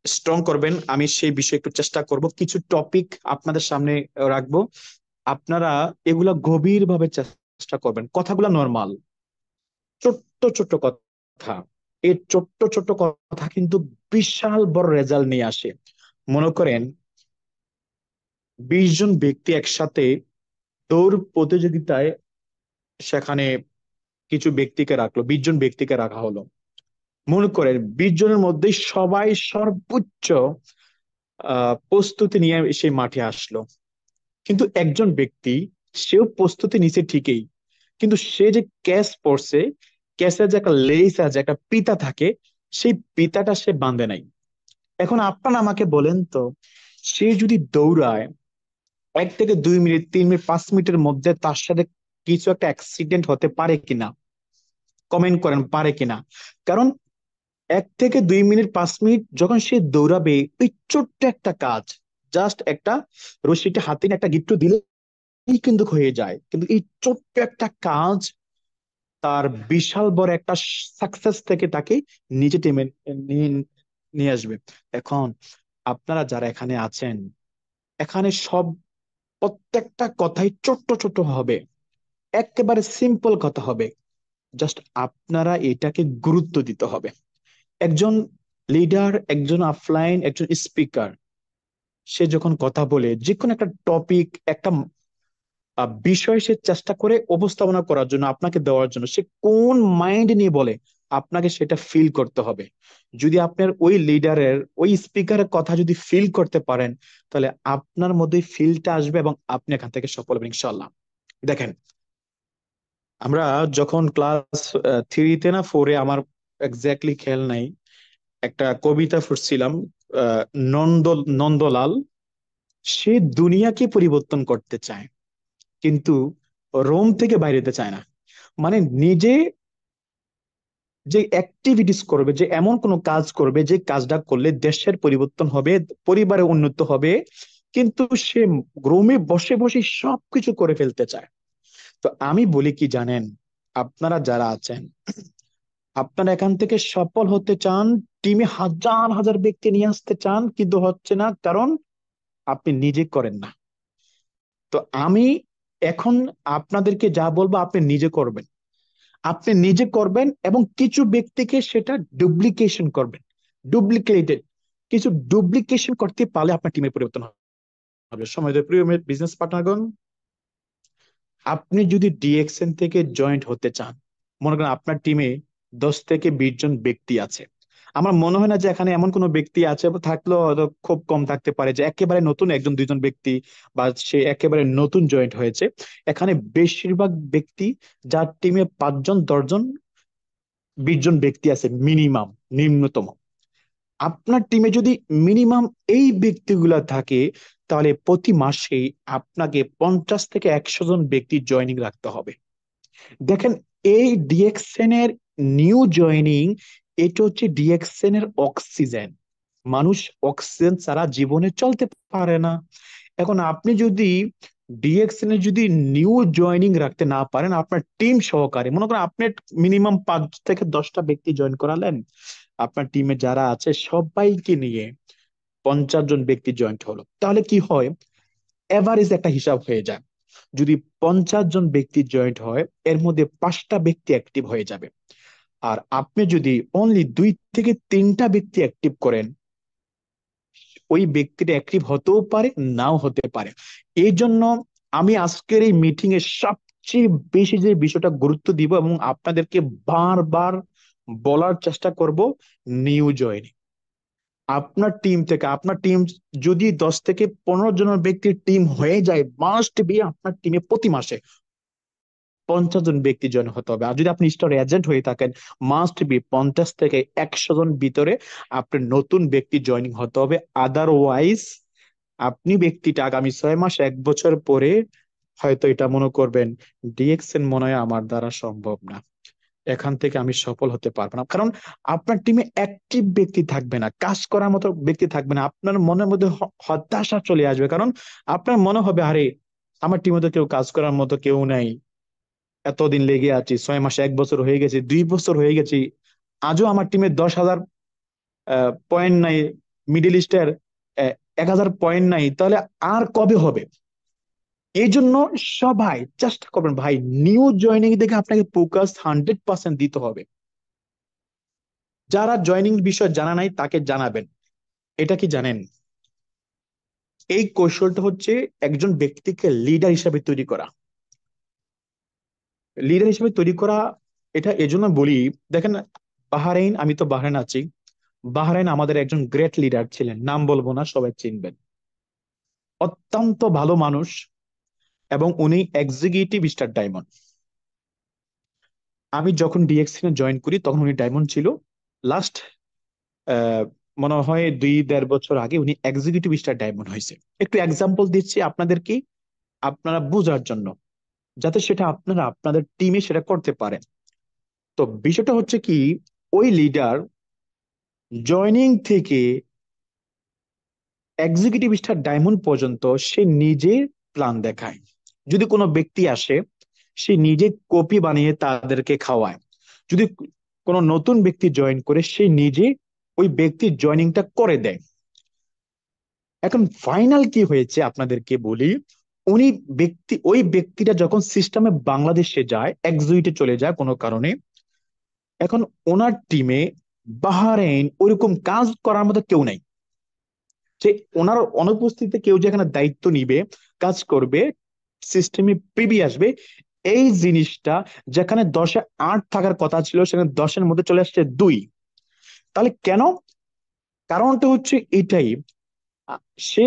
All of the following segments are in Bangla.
স্ট্রং করবেন, আমি সেই বিষয়ে একটু চেষ্টা করব। কিছু টপিক আপনাদের সামনে রাখবো, আপনারা এগুলা গভীর ভাবে চেষ্টা করবেন। কথাগুলো নর্মাল, ছোট্ট ছোট্ট কথা। এই ছোট্ট ছোট্ট কথা কিন্তু বিশাল বড় রেজাল্ট নিয়ে আসে। মনে করেন 20 জন ব্যক্তি একসাথে দৌড় প্রতিযোগিতায়, সেখানে কিছু ব্যক্তিকে রাখলো, 20 জন ব্যক্তিকে রাখা হলো। মনে করেন 20 জনের মধ্যে সবাই সর্বোচ্চ প্রস্তুতি নিয়ে সেই মাঠে আসলো, কিন্তু একজন ব্যক্তি, সেও প্রস্তুতি নিছে ঠিকই, কিন্তু সে যে ক্যাচ পড়ছে, ক্যাচের যে একটা লেস আছে, একটা পিতা থাকে, সেই পিতাটা সে বাঁধে নাই। এখন আপনারা আমাকে বলেন তো, সে যদি দৌড়ায় 1 থেকে 2 মিনিট, 3 মিনিট, 5 মিনিটের মধ্যে, তার সাথে কিছু একটা অ্যাক্সিডেন্ট হতে পারে কিনা? কমেন্ট করেন, পারে কিনা? কারণ 1 থেকে 2 মিনিট, 5 মিনিট যখন সে দৌড়াবে, ওই ছোট্ট একটা কাজ, জাস্ট একটা রশিটা হাতে নিয়ে একটা গিট্টু দিলে কিন্তু হয়ে যায়, কিন্তু এই ছোট্ট একটা কাজ তার বিশাল বড় একটা সাকসেস থেকে তাকে নিচে টেনে নিয়ে নিয়ে আসবে। এখন আপনারা যারা এখানে আছেন, এখানে সব প্রত্যেকটা কথাই ছোট্ট ছোট্ট হবে, একেবারে সিম্পল কথা হবে। জাস্ট আপনারা এটাকে গুরুত্ব দিতে হবে। একজন লিডার, একজন অফলাইন, একজন স্পিকার, সে যখন কথা বলে যে কোনো একটা টপিক, একটা বিষয় সে চেষ্টা করে উপস্থাপনা করার জন্য, আপনাকে দেওয়ার জন্য, সে কোন মাইন্ড নিয়ে বলে, আপনাকে সেটা ফিল করতে হবে। যদি আপনার ওই লিডারের, ওই স্পিকারের কথা যদি ফিল করতে পারেন, তাহলে আপনার মধ্যে ফিলটা আসবে এবং আপনি এখান থেকে সফল হবেন ইনশাল্লাহ। দেখেন, আমরা যখন ক্লাস 3-তে না 4-এ, আমার এক্স্যাক্টলি খেয়াল নাই, একটা কবিতা পড়ছিলাম। আহ, নন্দলাল, সে দুনিয়াকে পরিবর্তন করতে চায়, কিন্তু রোম থেকে বাইরে যেতে চায় না। মানে নিজে যে অ্যাক্টিভিটিস করবে, যে এমন কোনো কাজ করবে, যে কাজটা করলে দেশের পরিবর্তন হবে, পরিবারের উন্নত হবে, কিন্তু সে রোমে বসে বসে সবকিছু করে ফেলতে চায়। তো আমি বলি কি জানেন, আপনারা যারা আছেন, আপনারা এখান থেকে সফল হতে চান, টিমে হাজার হাজার ব্যক্তি নিয়ে আসতে চান, কিন্তু হচ্ছে না, কারণ আপনি নিজে করেন না। তো আমি এখন আপনাদেরকে যা বলবো, আপনি নিজে করবেন। আপনি নিজে করবেন এবং কিছু ব্যক্তিকে সেটা ডুপ্লিকেশন করবেন, ডুপ্লিকেটেড কিছু ডুপ্লিকেশন করতে পারলে আপনার টিমের পরিবর্তন হবে। সময় প্রিয় বিজনেস পার্টনারগণ, আপনি যদি ডিএক্সএন থেকে জয়েন্ট হতে চান, মনে করেন আপনার টিমে 10 থেকে 20 জন ব্যক্তি আছে। আমার মনে হয় না যে এখানে এমন কোনো ব্যক্তি আছে, বা থাকলেও হয়তো খুব কম থাকতে পারে, যে একেবারে নতুন 1 জন 2 জন ব্যক্তি, বা সে একেবারে নতুন জয়েন্ট হয়েছে। এখানে বেশিরভাগ ব্যক্তি, যার টিমে 5 জন, 10 জন, 20 জন ব্যক্তি আছে মিনিমাম, নিম্নতম। আপনার টিমে যদি মিনিমাম এই ব্যক্তিগুলা থাকে, তাহলে প্রতি মাসে আপনাকে 50 থেকে 100 জন ব্যক্তি জয়েনিং রাখতে হবে। দেখেন, এই ডিএক্সএন এর নিউ জয়েনিং, এটা হচ্ছে ডিএক্সএন এর অক্সিজেন। মানুষ অক্সিজেন ছাড়া জীবনে চলতে পারে না। এখন আপনি যদি ডিএক্সএন এর যদি নিউ জয়েনিং রাখতে না পারেন, আপনার টিম সহকারে, মনে করেন আপনি মিনিমাম 5 থেকে 10টা ব্যক্তি জয়েন করালেন, আপনার টিমে যারা আছে সবাইকে নিয়ে 50 জন ব্যক্তি জয়েন্ট হলো, তাহলে কি হয়? এভারেজ একটা হিসাব হয়ে যায়। যদি 50 জন ব্যক্তি জয়েন্ট হয়, এর মধ্যে 5টা ব্যক্তি অ্যাক্টিভ হয়ে যাবে। আর আপনি যদি অনলি 2 থেকে 3টা ব্যক্তি অ্যাক্টিভ করেন, ওই ব্যক্তিটা অ্যাক্টিভ হতেও পারে, নাও হতে পারে। এই জন্য আমি আজকের এই মিটিং এ সবচেয়ে বেশি যে বিষয়টা গুরুত্ব দিব এবং আপনাদেরকে বারবার বলার চেষ্টা করব, নিউ জয়েনিং। আপনার টিম থেকে, আপনার টিম যদি 10 থেকে 15 জনের ব্যক্তির টিম হয়ে যায়, মাস্ট বি আপনার টিমে প্রতি মাসে 50 জন ব্যক্তি জয়েন হতে হবে। আর যদি আপনি স্টোর এজেন্ট হয়ে থাকেন, মাস্ট বি 50 থেকে 100 জন ভিতরে আপনার নতুন ব্যক্তি জয়েনিং হতে হবে। আদারওয়াইজ আপনি ব্যক্তিটা আগামী 6 মাস, 1 বছর পরে হয়তো এটা মনে করবেন, ডিএক্সএন মনে হয় আমার দ্বারা সম্ভব না, এখান থেকে আমি সফল হতে পারবো না। কারণ আপনার টিমে অ্যাক্টিভ ব্যক্তি থাকবে না, কাজ করার মতো ব্যক্তি থাকবে না। আপনার মনের মধ্যে হতাশা চলে আসবে, কারণ আপনার মনে হবে, আরে আমার টিমে তো কেউ কাজ করার মতো কেউ নাই, এতদিন লেগে আছি, 6 মাস, 1 বছর হয়ে গেছে, 2 বছর হয়ে গেছে, আজও আমার টিমে 10,000 পয়েন্ট নাই, মিডল ইস্টের 1000 পয়েন্ট নাই, তাহলে আর কবে হবে? এই জন্য সবাই চেষ্টা করবেন ভাই, নিউ জয়নিং দেখে আপনাকে ফোকাস 100% দিতে হবে। যারা জয়নিং বিষয় জানা নাই তাকে জানাবেন। এটা কি জানেন, এই কৌশলটা হচ্ছে একজন ব্যক্তিকে লিডার হিসেবে তৈরি করা। লিডার হিসেবে তৈরি করা, এটা এজন্য বলি, দেখেন বাহরাইন, আমি তো বাহরাইন আছি। বাহরাইন আমাদের একজন গ্রেট লিডার ছিলেন, নাম বলবো না, সবাই চিনবেন। অত্যন্ত ভালো মানুষ, এবং উনি এক্সিকিউটিভ স্টার ডায়মন্ড। আমি যখন ডিএক্সিনে জয়েন করি তখন উনি ডায়মন্ড ছিল। লাস্ট মনে হয় 2-1.5 বছর আগে উনি এক্সিকিউটিভ স্টার ডায়মন্ড হয়েছে। একটু এক্সাম্পল দিচ্ছি আপনাদেরকে, আপনারা বোঝার জন্য, যাতে সেটা আপনারা আপনাদের টিমে সেটা করতে পারেন। তো বিষয়টা হচ্ছে কি, ওই লিডার জয়নিং থেকে এক্সিকিউটিভ স্টার ডায়মন্ড পর্যন্ত সে নিজে প্ল্যান দেখায়। যদি কোনো ব্যক্তি আসে, সে নিজে কপি বানিয়ে তাদেরকে খাওয়ায়। যদি কোনো নতুন ব্যক্তি জয়েন করে, সে নিজে ওই ব্যক্তির জয়নিংটা করে দেয়। এখন ফাইনাল কি হয়েছে আপনাদেরকে বলি, উনি ওই ব্যক্তিটা যখন সিস্টেমে বাংলাদেশে যায়, এক্সিটে চলে যায় কোনো কারণে, এখন ওনার টিমে বাহরাইন ওইরকম কাজ করার মতো কেউ নাই। যে ওনার অনুপস্থিতিতে কেউ যে এখানে দায়িত্ব নিবে, কাজ করবে, সিস্টেমে পিবি আসবে, এই জিনিসটা যেখানে 10-এ 8 থাকার কথা ছিল, সেখানে 10-এর মধ্যে চলে আসছে 2। তাহলে কেন? কারণটা হচ্ছে এটাই, আ, সে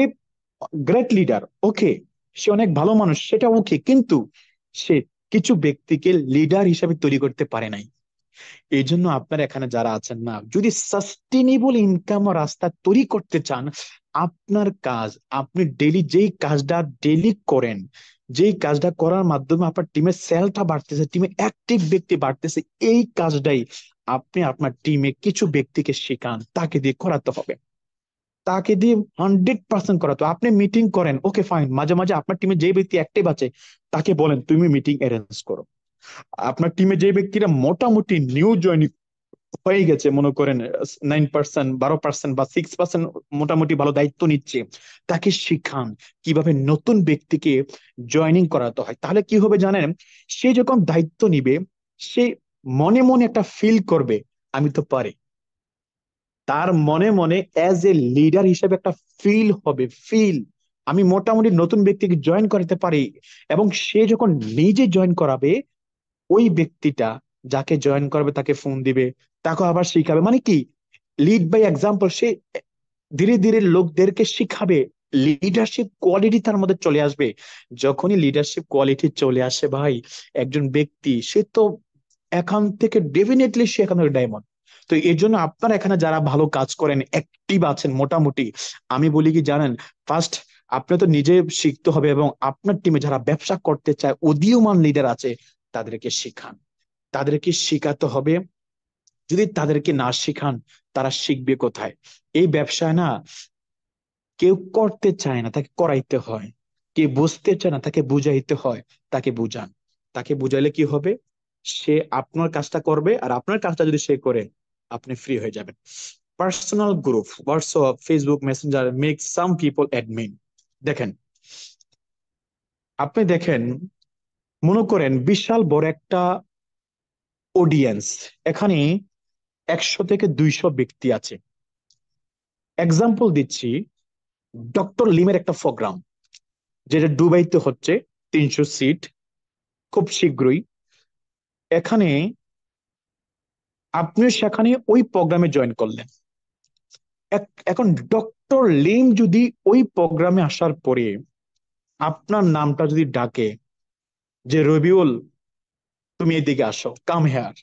গ্রেট লিডার, ওকে, সে অনেক ভালো মানুষ, সেটা ওকে, কিন্তু সে কিছু ব্যক্তিকে লিডার হিসাবে তৈরি করতে পারে নাই। এই জন্য আপনার এখানে যারা আছেন না, যদি সাস্টেনেবল ইনকাম রাস্তা তৈরি করতে চান, আপনার কাজ, আপনি ডেইলি যেই কাজটা ডেইলি করেন, যেই কাজটা করার মাধ্যমে আপনার টিমের সেলটা বাড়তেছে, টিমে অ্যাক্টিভ ব্যক্তি বাড়তেছে, এই কাজটাই আপনি আপনার টিমে কিছু ব্যক্তিকে শেখান, তাকে দিয়ে করাতে হবে। তাকে দিয়ে 100% করাতো। আপনি মিটিং করেন, ওকে ফাইন, মাঝে মাঝে আপনার টিমে যে ব্যক্তি অ্যাক্টিভ আছে তাকে বলেন তুমি মিটিং অ্যারেঞ্জ করো। আপনার টিমে যে ব্যক্তিরা মোটামুটি নিউ জয়েন হয়ে গেছে, মনে করেন 9%, 12% বা 6% মোটামুটি ভালো দায়িত্ব নিচ্ছে, তাকে শিখান কিভাবে নতুন ব্যক্তিকে জয়েনিং করাতে হয়। তাহলে কি হবে জানেন, সে যখন দায়িত্ব নিবে, সে মনে মনে একটা ফিল করবে আমি তো পারি। তার মনে মনে অ্যাজ এ লিডার হিসেবে একটা ফিল হবে, ফিল, আমি মোটামুটি নতুন ব্যক্তিকে জয়েন করাতে পারি। এবং সে যখন নিজে জয়েন করাবে, ওই ব্যক্তিটা যাকে জয়েন করবে তাকে ফোন দিবে, তাকে আবার শিখাবে। মানে কি, লিড বাই এক্সাম্পল, সে ধীরে ধীরে লোকদেরকে শিখাবে। লিডারশিপ কোয়ালিটি তার মধ্যে চলে আসবে। যখনই লিডারশিপ কোয়ালিটি চলে আসে ভাই, একজন ব্যক্তি সে তো এখান থেকে ডেফিনেটলি সে এখান থেকে ডায়মন্ড। তো এই জন্য আপনারা এখানে যারা ভালো কাজ করেন, অ্যাক্টিভ আছেন মোটামুটি, আমি বলি কি জানেন, ফার্স্ট আপনি তো নিজে শিখতে হবে, এবং আপনার টিমে যারা ব্যবসা করতে চায়, উদীয়মান লিডার আছে, তাদেরকে শিখান, তাদেরকে শিখাতে হবে। যদি তাদেরকে না শিখান, তারা শিখবে কোথায়? এই ব্যবসায় না, কেউ করতে চায় না, তাকে করাইতে হয়। কে বুঝতে চায় না, তাকে বুঝাইতে হয়। তাকে বুঝান, তাকে বুঝাইলে কি হবে, সে আপনার কাজটা করবে, আর আপনার কাজটা যদি সে করে, আপনি ফ্রি হয়ে যাবেন। Personal group, WhatsApp, Facebook Messenger make some people admin. দেখেন, আপনি দেখেন, মনে করেন বিশাল বড় একটা অডিয়েন্স, এখানে 100 থেকে 200 ব্যক্তি আছে। এক্সাম্পল দিচ্ছি, ডক্টর লিমের একটা প্রোগ্রাম, যেটা দুবাইতে হচ্ছে, 300 সিট, খুব শীঘ্রই। এখানে আপনি সেখানে ওই প্রোগ্রামে জয়েন করলেন। এখন ডক্টর লিম যদি ওই প্রোগ্রামে আসার পরে আপনার নামটা যদি ডাকে, যে রবিউল, তুমি এদিকে আসো, কাম হেয়ার,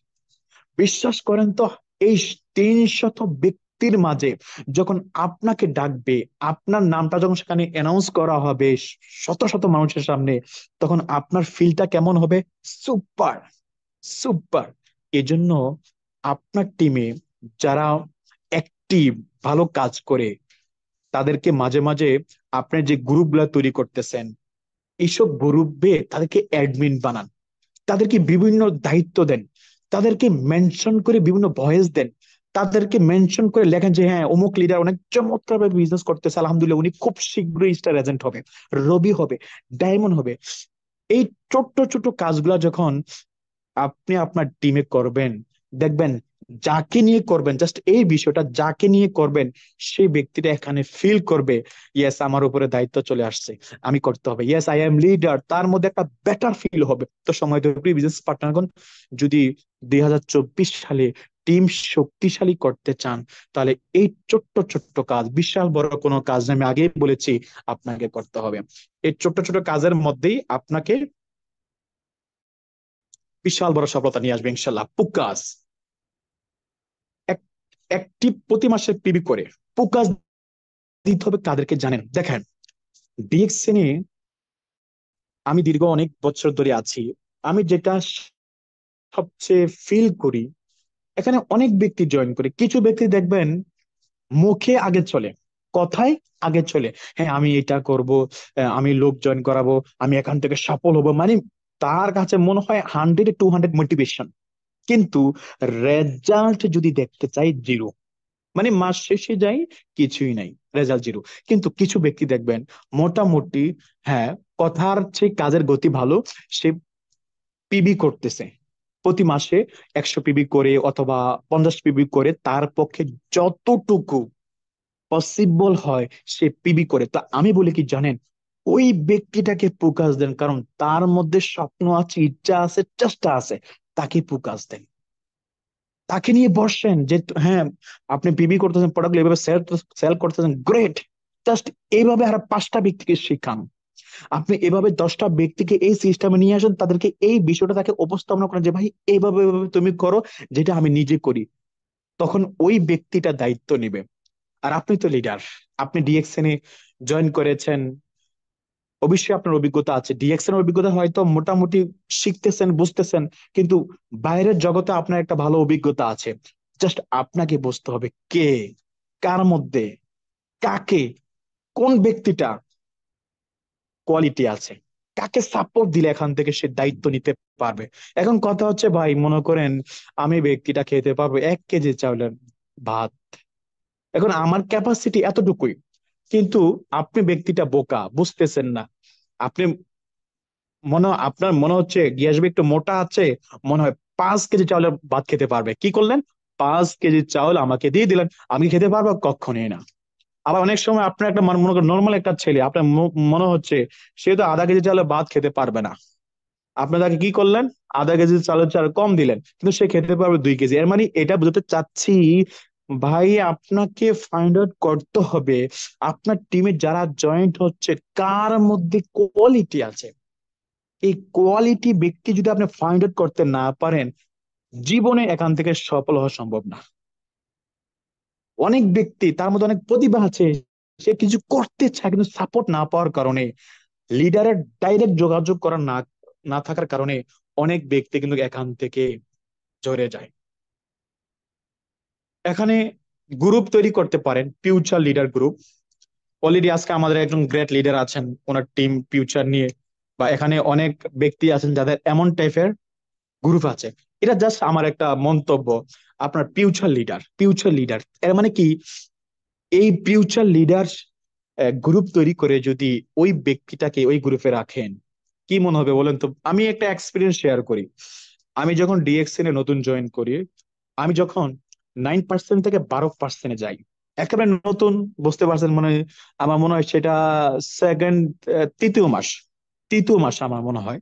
বিশ্বাস করেন তো, এই 300 ব্যক্তির মাঝে যখন আপনাকে ডাকবে, আপনার নামটা যখন সেখানে অ্যানাউন্স করা হবে শত শত মানুষের সামনে, তখন আপনার ফিলটা কেমন হবে? Super, super. এজন্য আপনার টিমে যারা অ্যাক্টিভ, ভালো কাজ করে, তাদেরকে মাঝে মাঝে আপনার যে গ্রুপগুলা তৈরি করতেছেন, এইসব গ্রুপে তাদেরকে অ্যাডমিন বানান, তাদেরকে বিভিন্ন দায়িত্ব দেন, তাদেরকে মেনশন করে বিভিন্ন ভয়েস দেন, তাদেরকে মেনশন করে লেখেন যে হ্যাঁ অমুক লিডার অনেক চমৎকার ভাবে বিজনেস করতেছে, আলহামদুলিল্লাহ উনি খুব শীঘ্রই স্টার এজেন্ট হবে, রবি হবে, ডায়মন্ড হবে। এই ছোট্ট ছোট্ট কাজগুলা যখন আপনি আপনার টিমে করবেন, দেখবেন যাকে নিয়ে করবেন, জাস্ট এই বিষয়টা যাকে নিয়ে করবেন, সেই ব্যক্তিটা এখানে ফিল করবে ইয়েস আমার উপরে দায়িত্ব চলে আসছে, আমি করতে হবে, ইয়েস আই এম লিডার, তার মধ্যে একটা বেটার ফিল হবে। তো সময় বিজনেস পার্টনারগণ, যদি 2024 সালে টিম শক্তিশালী করতে চান, তাহলে এই ছোট্ট ছোট্ট কাজ, বিশাল বড় কোনো কাজ না, আমি আগেই বলেছি আপনাকে করতে হবে। এই ছোট্ট ছোট্ট কাজের মধ্যেই আপনাকে বিশাল বড় সফলতা নিয়ে আসবে ইনশাল্লাহ। পুকাস একটি প্রতি মাসে পিবি করে পুকাস দিতে হবে কাদেরকে জানেন? দেখেন, ডিএক্সএনে আমি দীর্ঘ অনেক বছর ধরে আছি। আমি যেটা সবচেয়ে ফিল করি, এখানে অনেক ব্যক্তি জয়েন করে, কিছু ব্যক্তি দেখবেন মুখে আগে চলে, কথায় আগে চলে, হ্যাঁ আমি এটা করব, আমি লোক জয়েন করাবো, আমি এখান থেকে সফল হব, মানে তার কাছে মনে হয় 100-200 মোটিভেশন, কিন্তু রেজাল্ট যদি দেখতে চাই জিরো, মানে মাস শেষে যাই কিছুই নাই, রেজাল্ট জিরো। কিন্তু কিছু ব্যক্তি দেখবেন মোটামুটি, হ্যাঁ কথার চেয়ে কাজের গতি ভালো, সে পিবি করতেছে প্রতি মাসে 100 পিবি করে অথবা 50 পিবি করে, তার পক্ষে যতটুকু পসিবল হয় সে পিবি করে। তো আমি বলি কি জানেন, ওই ব্যক্তিটাকে ফোকাস দেন, কারণ তার মধ্যে স্বপ্ন আছে, ইচ্ছা আছে, চেষ্টা আছে, তাকে ফোকাস দেন, তাকে নিয়ে বসেন যে হ্যাঁ আপনি পিবি করতেছেন, প্রোডাক্ট এভাবে সেল সেল করতেছেন, গ্রেট, জাস্ট এইভাবে আর 5টা ব্যক্তিকে শেখান, আপনি এভাবে 10টা ব্যক্তিকে এই সিস্টেমে নিয়ে আসেন, তাদেরকে এই বিষয়টা তাকে উপস্থাপনা করেন যে ভাই এইভাবে এইভাবে তুমি করো, যেটা আমি নিজে করি, তখন ওই ব্যক্তিটা দায়িত্ব নিবে। আর আপনি তো লিডার, আপনি ডিএক্সএন এ জয়েন করেছেন, অবশ্যই আপনার অভিজ্ঞতা আছে, ডিএক্সএন অভিজ্ঞতা হয়তো মোটামুটি শিখতেছেন, বুঝতেছেন, কিন্তু বাইরের জগতে আপনার একটা ভালো অভিজ্ঞতা আছে। জাস্ট আপনাকে বুঝতে হবে কে, কার মধ্যে, কাকে, কোন ব্যক্তিটা কোয়ালিটি আছে, কাকে সাপোর্ট দিলে এখান থেকে সে দায়িত্ব নিতে পারবে। এখন কথা হচ্ছে ভাই, মনে করেন আমি ব্যক্তিটা খেতে পারবো 1 কেজি চাউলের ভাত, এখন আমার ক্যাপাসিটি এতটুকুই, কিন্তু আপনি ব্যক্তিটা বোকা, বুঝতেছেন না, আপনি আপনার মনে হচ্ছে গ্যাসবে একটু মোটা আছে, মনে হয় 5 কেজি চাউলের ভাত খেতে পারবে, কি করলেন, 5 কেজি চাউল আমাকে দিয়ে দিলেন, আমি খেতে পারবো? কখনোই না। আবার অনেক সময় আপনার একটা মনে করেন নর্মাল একটা ছেলে, আপনার মনে হচ্ছে সে তো আধা 1 কেজি চাউলের ভাত খেতে পারবে না, আপনি তাকে কি করলেন, আধা 1 কেজি চালের চাল কম দিলেন, কিন্তু সে খেতে পারবে 2 কেজি। এর মানে এটা বুঝতে চাচ্ছি ভাই, আপনাকে ফাইন্ড আউট করতে হবে আপনার টিমে যারা জয়েন্ট হচ্ছে কার মধ্যে কোয়ালিটি আছে। এই কোয়ালিটি ব্যক্তি যদি আপনি ফাইন্ড আউট করতে না পারেন, জীবনে এখান থেকে সফল হওয়া সম্ভব না। অনেক ব্যক্তি তার মধ্যে অনেক প্রতিভা আছে, সে কিছু করতে চায় কিন্তু সাপোর্ট না পাওয়ার কারণে, লিডারের ডাইরেক্ট যোগাযোগ করা না না থাকার কারণে অনেক ব্যক্তি কিন্তু এখান থেকে ঝরে যায়। এখানে গ্রুপ তৈরি করতে পারেন, ফিউচার লিডার গ্রুপ। অলরেডি আজকে আমাদের একজন গ্রেট লিডার আছেন, ওনার টিম ফিউচার নিয়ে, বা এখানে অনেক ব্যক্তি আছেন যাদের এমন টাইপের গ্রুপ আছে। এটা জাস্ট আমার একটা মন্তব্য। আপনার ফিউচার লিডার, ফিউচার লিডার এর মানে কি, এই ফিউচার লিডার গ্রুপ তৈরি করে যদি ওই ব্যক্তিটাকে ওই গ্রুপে রাখেন, কি মনে হবে বলেন তো? আমি একটা এক্সপিরিয়েন্স শেয়ার করি। আমি যখন ডিএক্সএন এ নতুন জয়েন করি, আমি যখন 9% থেকে 12% যাই, একেবারে নতুন, বুঝতে পারছেন, মানে আমার মনে হয় সেটা সেকেন্ড, তৃতীয় মাস, তৃতীয় মাস আমার মনে হয়।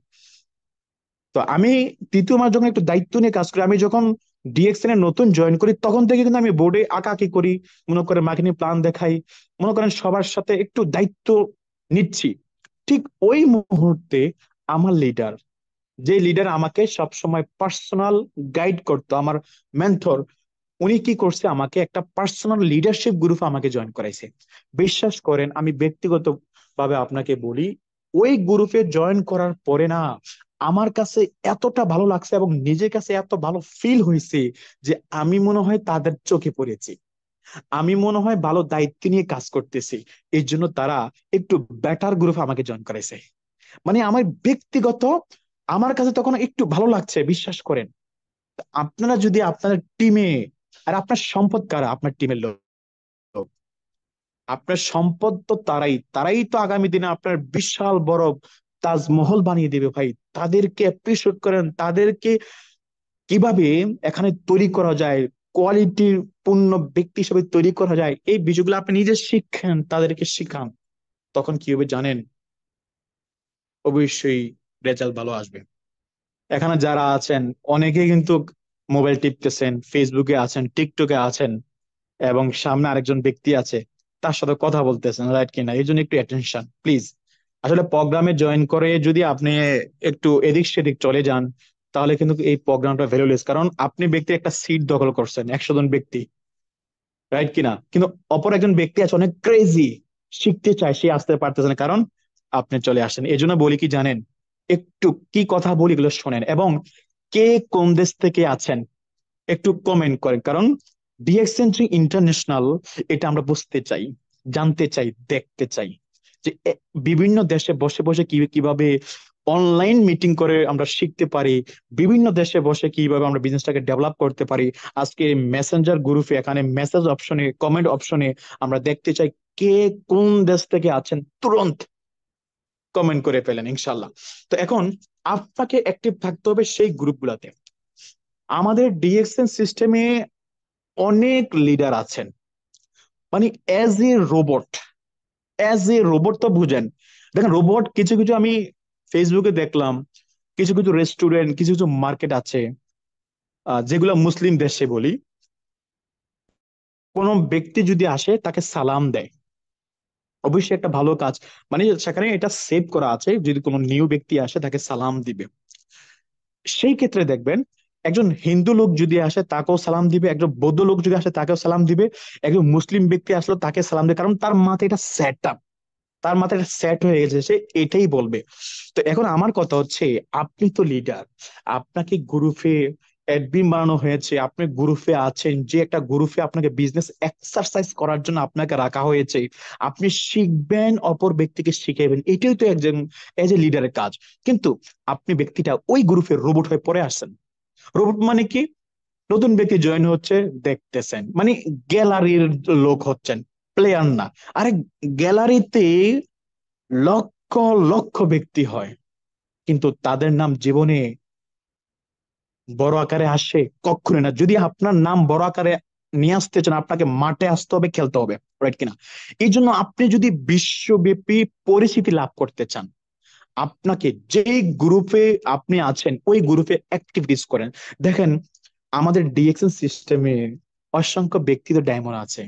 তো আমি তৃতীয় মাস যখন একটু দায়িত্ব নিয়ে কাজ করি, আমি যখন ডিএক্সএন এ নতুন জয়েন করি, তখন থেকে কিন্তু আমি বোর্ডে আঁকাআঁকি করি, মনে করেন মার্কেটিং প্ল্যান দেখাই, মনে করেন সবার সাথে একটু দায়িত্ব নিচ্ছি। ঠিক ওই মুহূর্তে আমার লিডার, যে লিডার আমাকে সবসময় পার্সোনাল গাইড করতো, আমার মেন্টর, উনি কি করছে, আমাকে একটা পার্সোনাল লিডারশিপ গ্রুপে আমাকে জয়েন করাইছে। বিশ্বাস করেন, আমি ব্যক্তিগত ভাবে আপনাকে বলি, ওই গ্রুপে জয়েন করার পরে না, আমার কাছে এতটা ভালো লাগছে এবং নিজের কাছে এত ভালো ফিল হয়েছে যে আমি মনে হয় তাদের চোখে পড়েছি, আমি মনে হয় ভালো দায়িত্ব নিয়ে কাজ করতেছি। এই জন্য তারা একটু বেটার গ্রুপে আমাকে জয়েন করাইছে। মানে আমার ব্যক্তিগত, আমার কাছে তখন একটু ভালো লাগছে, বিশ্বাস করেন। আপনারা যদি আপনার টিমে আর আপনার সম্পদ কারা? আপনার টিমের লোক। আপনার সম্পদ তো তারাই, তারাই তো আগামী দিনে আপনার বিশাল বড় তাজমহল বানিয়ে দেবে ভাই। তাদেরকে অ্যাপ্রিসিয়েট করেন, তাদেরকে কিভাবে এখানে তৈরি করা যায়, কোয়ালিটির পূর্ণ ব্যক্তি হিসেবে তৈরি করা যায়, এই বিষয়গুলো আপনি নিজে শিখেন, তাদেরকে শিখান। তখন কি হবে জানেন? অবশ্যই রেজাল্ট ভালো আসবে। এখানে যারা আছেন অনেকেই কিন্তু মোবাইল টিপতেছেন, ফেসবুকে আছেন, টিকটকে আছেন, এবং সামনে আরেকজন ব্যক্তি আছে, তার সাথে কথা বলতেছেন, রাইট কিনা? এই জন্য একটু অ্যাটেনশন প্লিজ। আসলে প্রোগ্রামে জয়েন করে যদি আপনি একটু এদিক সেদিক চলে যান, তাহলে কিন্তু এই প্রোগ্রামটা ভ্যালুলেস। কারণ আপনি ব্যক্তি একটা সিট দখল করছেন 100 জন ব্যক্তি, রাইট কিনা? কিন্তু অপর একজন ব্যক্তি আছে অনেক ক্রেজি, শিখতে চায়, সে আসতে পারতেছে না, কারণ আপনি চলে আসেন। এই জন্য বলি কি জানেন, একটু কি কথা বলি এগুলো শোনেন, এবং কে কোন দেশ থেকে আছেন একটু কমেন্ট করেন। কারণ ডিএক্সচেঞ্জিং ইন্টারন্যাশনাল, এটা আমরা বুঝতে চাই, জানতে চাই, দেখতে চাই যে বিভিন্ন দেশে বসে বসে কিভাবে অনলাইন মিটিং করে আমরা শিখতে পারি, বিভিন্ন দেশে বসে কিভাবে আমরা বিজনেসটাকে ডেভেলপ করতে পারি। আজকে মেসেঞ্জার গ্রুপে এখানে মেসেজ অপশনে, কমেন্ট অপশনে আমরা দেখতে চাই কে কোন দেশ থেকে আছেন, তুরন্ত কমেন্ট করে ফেলেন ইনশাল্লাহ। তো এখন আপনাকে অ্যাক্টিভ থাকতে হবে সেই গ্রুপগুলোতে। আমাদের ডিএক্সএন সিস্টেমে অনেক লিডার আছেন, মানে as a robot, as a robot তো বুঝেন। দেখেন রোবট কিছু কিছু আমি ফেসবুকে দেখলাম, কিছু কিছু রেস্টুরেন্ট, কিছু কিছু মার্কেট আছে, যেগুলো মুসলিম দেশে বলি, কোনো ব্যক্তি যদি আসে তাকে সালাম দেয়, অবশ্যই একটা ভালো কাজ। মানে সেখানে এটা সেভ করা আছে, যদি কোনো নিউ ব্যক্তি আসে তাকে সালাম দিবে। সেই ক্ষেত্রে দেখবেন একজন হিন্দু লোক যদি আসে তাকেও সালাম দিবে, একজন বৌদ্ধ লোক যদি আসে তাকেও সালাম দিবে, একজন মুসলিম ব্যক্তি আসলো তাকে সালাম দিবে, কারণ তার মাথায় এটা সেট আপ, তার মাথায় এটা সেট হয়ে গেছে, সে এটাই বলবে। তো এখন আমার কথা হচ্ছে, আপনি তো লিডার, আপনাকে গ্রুপে অ্যাডমিন বানানো হয়েছে, আপনি গ্রুপে আছেন, যে একটা গ্রুপে আপনাকে বিজনেস এক্সারসাইজ করার জন্য আপনাকে রাখা হয়েছে, আপনি শিখবেন, অপর ব্যক্তিকে শিখাবেন, এটাই তো একজন এজ এ লিডারের কাজ। কিন্তু আপনি ব্যক্তিটা ওই গ্রুপের রোবট হয়ে পড়ে আসছেন। রোবট মানে কি? নতুন ব্যক্তি জয়েন হচ্ছে, দেখতেছেন, মানে গ্যালারির লোক হচ্ছেন, প্লেয়ার না। আরে গ্যালারিতে লক্ষ লক্ষ ব্যক্তি হয়, কিন্তু তাদের নাম জীবনে বড় আকারে আসে কখনো না। যদি আপনার নাম বড় আকারে নিয়ে আসতে চান, আপনাকে মাঠে আসতে হবে, খেলতে হবে, রাইট কিনা? এই জন্য আপনি যদি বিশ্বব্যাপী পরিচিতি লাভ করতে চান, আপনাকে যে গ্রুপে আপনি আছেন ওই গ্রুপে অ্যাক্টিভিটিস করেন। দেখেন আমাদের ডিএক্সএন সিস্টেমে অসংখ্য ব্যক্তিত্ব ডায়মন্ড আছে,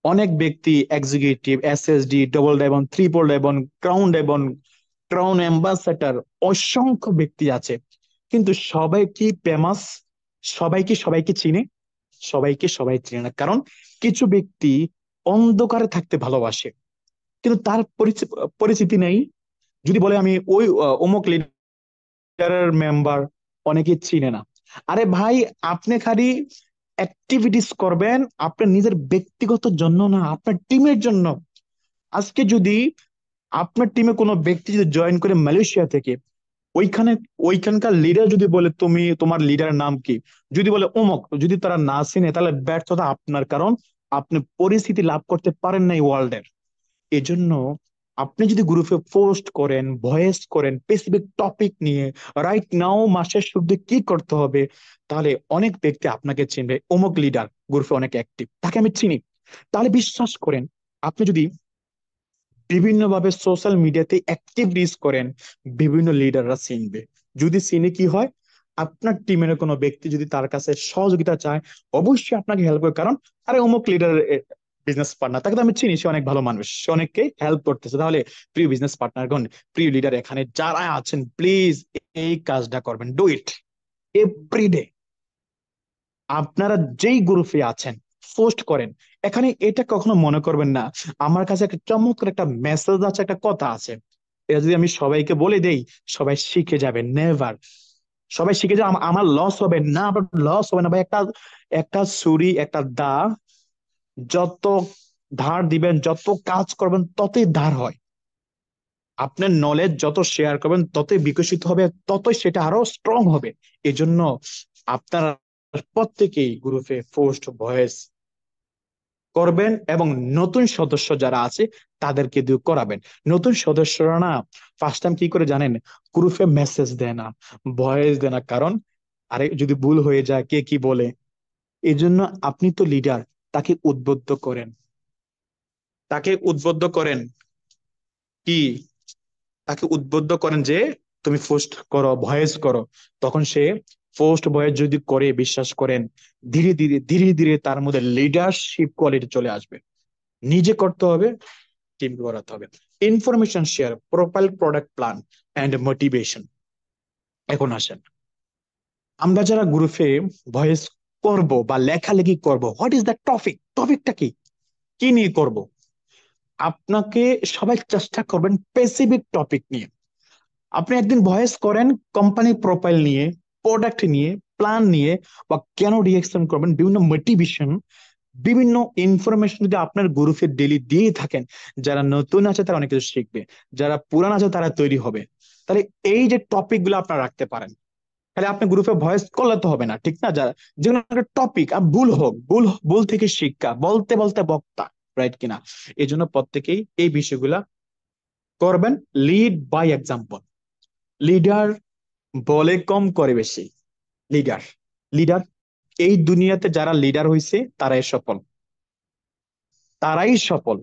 অনেক ব্যক্তি executive, SSD, double diamond, triple diamond, crown diamond, crown ambassador, অসংখ্য ব্যক্তি আছে। কিন্তু সবাই কি ফেমাস? সবাই কি সবাইকে চিনে? সবাইকে সবাই চিনে না, কারণ কিছু ব্যক্তি অন্ধকারে থাকতে ভালোবাসে, কিন্তু তার পরিচিতি নেই। যদি বলে আমি ওই অমুক লিডারের মেম্বার, অনেকে চিনে না। আরে ভাই, আপনি খালি অ্যাক্টিভিটিস করবেন আপনার নিজের ব্যক্তিগত জন্য না, আপনার টিমের জন্য। আজকে যদি আপনার টিমে কোনো ব্যক্তি যদি জয়েন করে মালয়েশিয়া থেকে, ওইখানে ওইখানকার লিডার যদি বলে তুমি, তোমার লিডারের নাম কি, যদি বলে অমুক, যদি তারা না চিনে, তাহলে ব্যর্থতা আপনার, কারণ আপনি পরিস্থিতি লাভ করতে পারেন নাই ওয়ার্ল্ডের। এজন্য আপনি যদি গ্রুপে পোস্ট করেন, ভয়েস করেন স্পেসিফিক টপিক নিয়ে, রাইট নাও মাসের শুরুতে কি করতে হবে, তাহলে অনেক ব্যক্তি আপনাকে চিনবে, অমুক লিডার গ্রুপে অনেক অ্যাক্টিভ, তাকে আমি চিনি। তাহলে বিশ্বাস করেন, আপনি যদি বিভিন্নভাবে সোশ্যাল মিডিয়াতে অ্যাক্টিভিটিস করেন, বিভিন্ন লিডাররা চিনবে। যদি চিনে কি হয়, আপনার টিমের কোনো ব্যক্তি যদি তার কাছে সহযোগিতা চায়, অবশ্যই আপনাকে হেল্প করে, কারণ আরে অমুক লিডার বিজনেস পার্টনার, তাকে তো আমি চিনি, সে অনেক ভালো মানুষ, সে অনেককে হেল্প করতেছে। তাহলে প্রিয় বিজনেস পার্টনারগণ, প্রিয় লিডার এখানে যারা আছেন, প্লিজ এই কাজটা করবেন, ডু ইট এভরিডে। আপনারা যেই গ্রুপে আছেন পোস্ট করেন। এখানে এটা কখনো মনে করবেন না আমার কাছে একটা চমৎকার একটা মেসেজ আছে, একটা কথা আছে, এটা যদি আমি সবাইকে বলে দেই সবাই শিখে যাবে, নেভার। সবাই শিখে যাবে, আমার লস হবে না, আপনার লস হবে না ভাই। একটা একটা ছুরি, একটা দা, যত ধার দিবেন, যত কাজ করবেন, ততই ধার হয়। আপনার নলেজ যত শেয়ার করবেন ততই বিকশিত হবে, ততই সেটা আরো স্ট্রং হবে। এজন্য আপনারা প্রত্যেকেই গ্রুপে পোস্ট ভয়েস করবেন, এবং নতুন সদস্য যারা আছে তাদেরকে দিয়ে করাবেন। নতুন সদস্যরা না ফার্স্ট টাইম কি করে জানেন, গ্রুপে মেসেজ দেয় না, ভয়েস দেয় না, কারণ আরে যদি ভুল হয়ে যায় কে কি বলে। এই জন্য আপনি তো লিডার, তাকে উদ্বুদ্ধ করেন, তাকে উদ্বুদ্ধ করেন কি, তাকে উদ্বুদ্ধ করেন যে তুমি পোস্ট করো, ভয়েস করো। তখন সে পোস্ট ভয়েস যদি করে, বিশ্বাস করেন ধীরে ধীরে ধীরে ধীরে তার মধ্যে লিডারশিপ কোয়ালিটি চলে আসবে। নিজে করতে হবে, টিম করাতে হবে। Information share, profile, product plan and motivation. এখন আসেন, আমরা যারা গ্রুপে ভয়েস করব বা লেখালেখি করব, হোয়াট ইজ দ্য টপিক, টপিকটা কি, কি নিয়ে করব। আপনাকে সবাই চেষ্টা করবেন স্পেসিফিক টপিক নিয়ে। আপনি একদিন ভয়েস করেন কোম্পানির প্রোফাইল নিয়ে, প্রোডাক্ট নিয়ে, প্ল্যান নিয়ে, বা কেন রিয়েকশন করবেন, বিভিন্ন মোটিভেশন, বিভিন্ন ইনফরমেশন যদি আপনার গ্রুপে ডেলি দিয়ে থাকেন, যারা নতুন আছে তারা অনেক কিছু শিখবে, যারা পুরান আছে তারা তৈরি হবে। তাহলে এই যে টপিক গুলো আপনারা রাখতে পারেন, তাহলে আপনি গ্রুপে ভয়েস করলে তো হবে না, ঠিক না? যারা যেগুলো একটা টপিক, আর ভুল হোক, ভুল ভুল থেকে শিক্ষা, বলতে বলতে বক্তা, রাইট কিনা? এই জন্য প্রত্যেকেই এই বিষয়গুলা করবেন। Lead by example. লিডার বলে কম করে বেশি। লিডার, লিডার, এই দুনিয়াতে যারা লিডার হয়েছে তারাই সফল, তারাই সফল।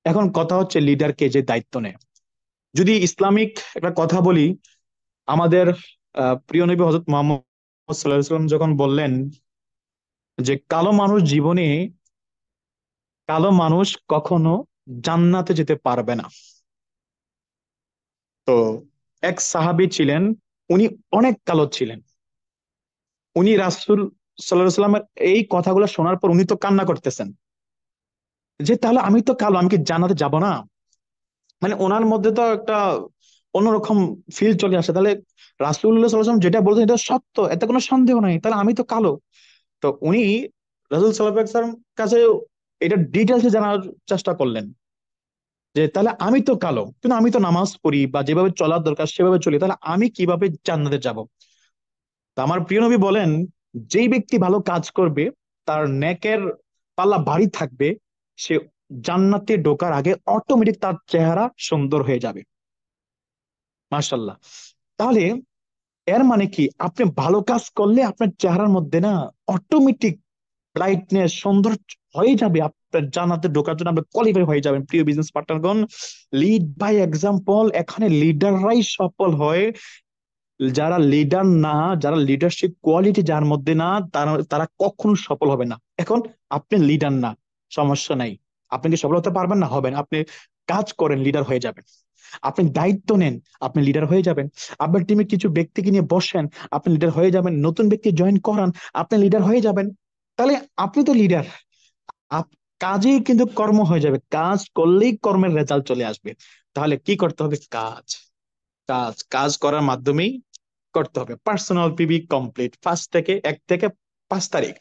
এখন কথা হচ্ছে লিডারকে যে দায়িত্ব নেয়। যদি ইসলামিক একটা কথা বলি, আমাদের প্রিয় নবী হযরত মুহাম্মদ সাল্লাল্লাহু আলাইহি ওয়াসাল্লাম যখন বললেন যে কালো মানুষ কখনো জান্নাতে যেতে পারবে না। তো এক সাহাবী ছিলেন, উনি অনেক কালো ছিলেন। উনি রাসূল সাল্লাল্লাহু আলাইহি ওয়াসাল্লামের এই কথাগুলো শোনার পর উনি তো কান্না করতেছেন যে তাহলে আমি তো কালো, আমি কি জান্নাতে যাব না? মানে ওনার মধ্যে তো একটা অন্যরকম ফিল চলে আসে। তাহলে রাসূলুল্লাহ সাল্লাল্লাহু আলাইহি ওয়াসাল্লাম যেটা বলছেন এটা সত্য, এতে কোনো সন্দেহ নাই, তাহলে আমি তো কালো। তো উনি রাসূল সাল্লাল্লাহু আলাইহি ওয়াসাল্লাম কাছে এটা ডিটেলসে জানার চেষ্টা করলেন যে তাহলে আমি তো কালো, কিন্তু আমি তো নামাজ পড়ি বা যেভাবে চলার দরকার সেভাবে চলি, তাহলে আমি কিভাবে জান্নাতে যাব? তা আমার প্রিয় নবী বলেন, যেই ব্যক্তি ভালো কাজ করবে, তার নেকের পাল্লা ভারী থাকবে, সে জান্নাতে ঢোকার আগে অটোমেটিক তার চেহারা সুন্দর হয়ে যাবে। মাশাল্লাহ। তাহলে এর মানে কি, আপনি ভালো কাজ করলে আপনার চেহারার মধ্যে না অটোমেটিক ব্রাইটনেস, সৌন্দর্য হয়ে যাবে, আপনার জান্নাতে ঢোকার জন্য আপনি কোয়ালিফাই হয়ে যাবেন। প্রিয় বিজনেস পার্টনারগণ, লিড বাই এক্সাম্পল। এখানে লিডাররাই সফল হয়। যারা লিডার না, যারা লিডারশিপ কোয়ালিটি যার মধ্যে না, তারা তারা কখনো সফল হবে না। এখন আপনি লিডার না, সমস্যা নাই। আপনি কি সফল হতে পারবেন না? হবেন। আপনি কাজ করেন, লিডার হয়ে যাবেন। আপনি দায়িত্ব নেন, আপনি লিডার হয়ে যাবেন। আপনার টিমে কিছু ব্যক্তিকে নিয়ে বসেন, আপনি লিডার হয়ে যাবেন। নতুন ব্যক্তি জয়েন করান, আপনি লিডার হয়ে যাবেন। তাহলে আপনি তো লিডার। আপ কাজেই কিন্তু কর্ম হয়ে যাবে, কাজ করলেই কর্মের রেজাল্ট চলে আসবে। তাহলে কি করতে হবে? কাজ, কাজ, কাজ করার মাধ্যমেই করতে হবে। পার্সোনাল পিবি কমপ্লিট, 1 থেকে 5 তারিখ।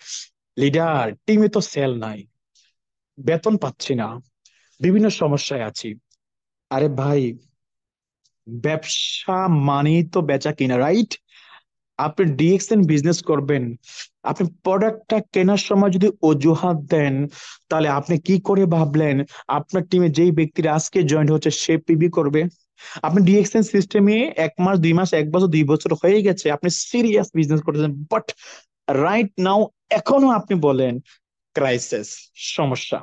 লিডার, টিমে তো সেল নাই, বেতন পাচ্ছি না, বিভিন্ন সমস্যায় আছি। আরে ভাই, ব্যবসা মানেই তো বেচা কিনা, রাইট? আপনি ডিএক্সএন বিজনেস করবেন, আপনি প্রোডাক্টটা কেনার সময় যদি অজুহাত দেন, তাহলে আপনি কি করে ভাবলেন আপনার টিমে যেই ব্যক্তিরা আজকে জয়েন হচ্ছে সে পিবি করবে? আপনি ডিএক্সএন সিস্টেমে 1 মাস, 2 মাস, 1 বছর, 2 বছর হয়ে গেছে, আপনি সিরিয়াস বিজনেস করতেছেন, বাট রাইট নাও এখনো আপনি বলেন ক্রাইসিস, সমস্যা।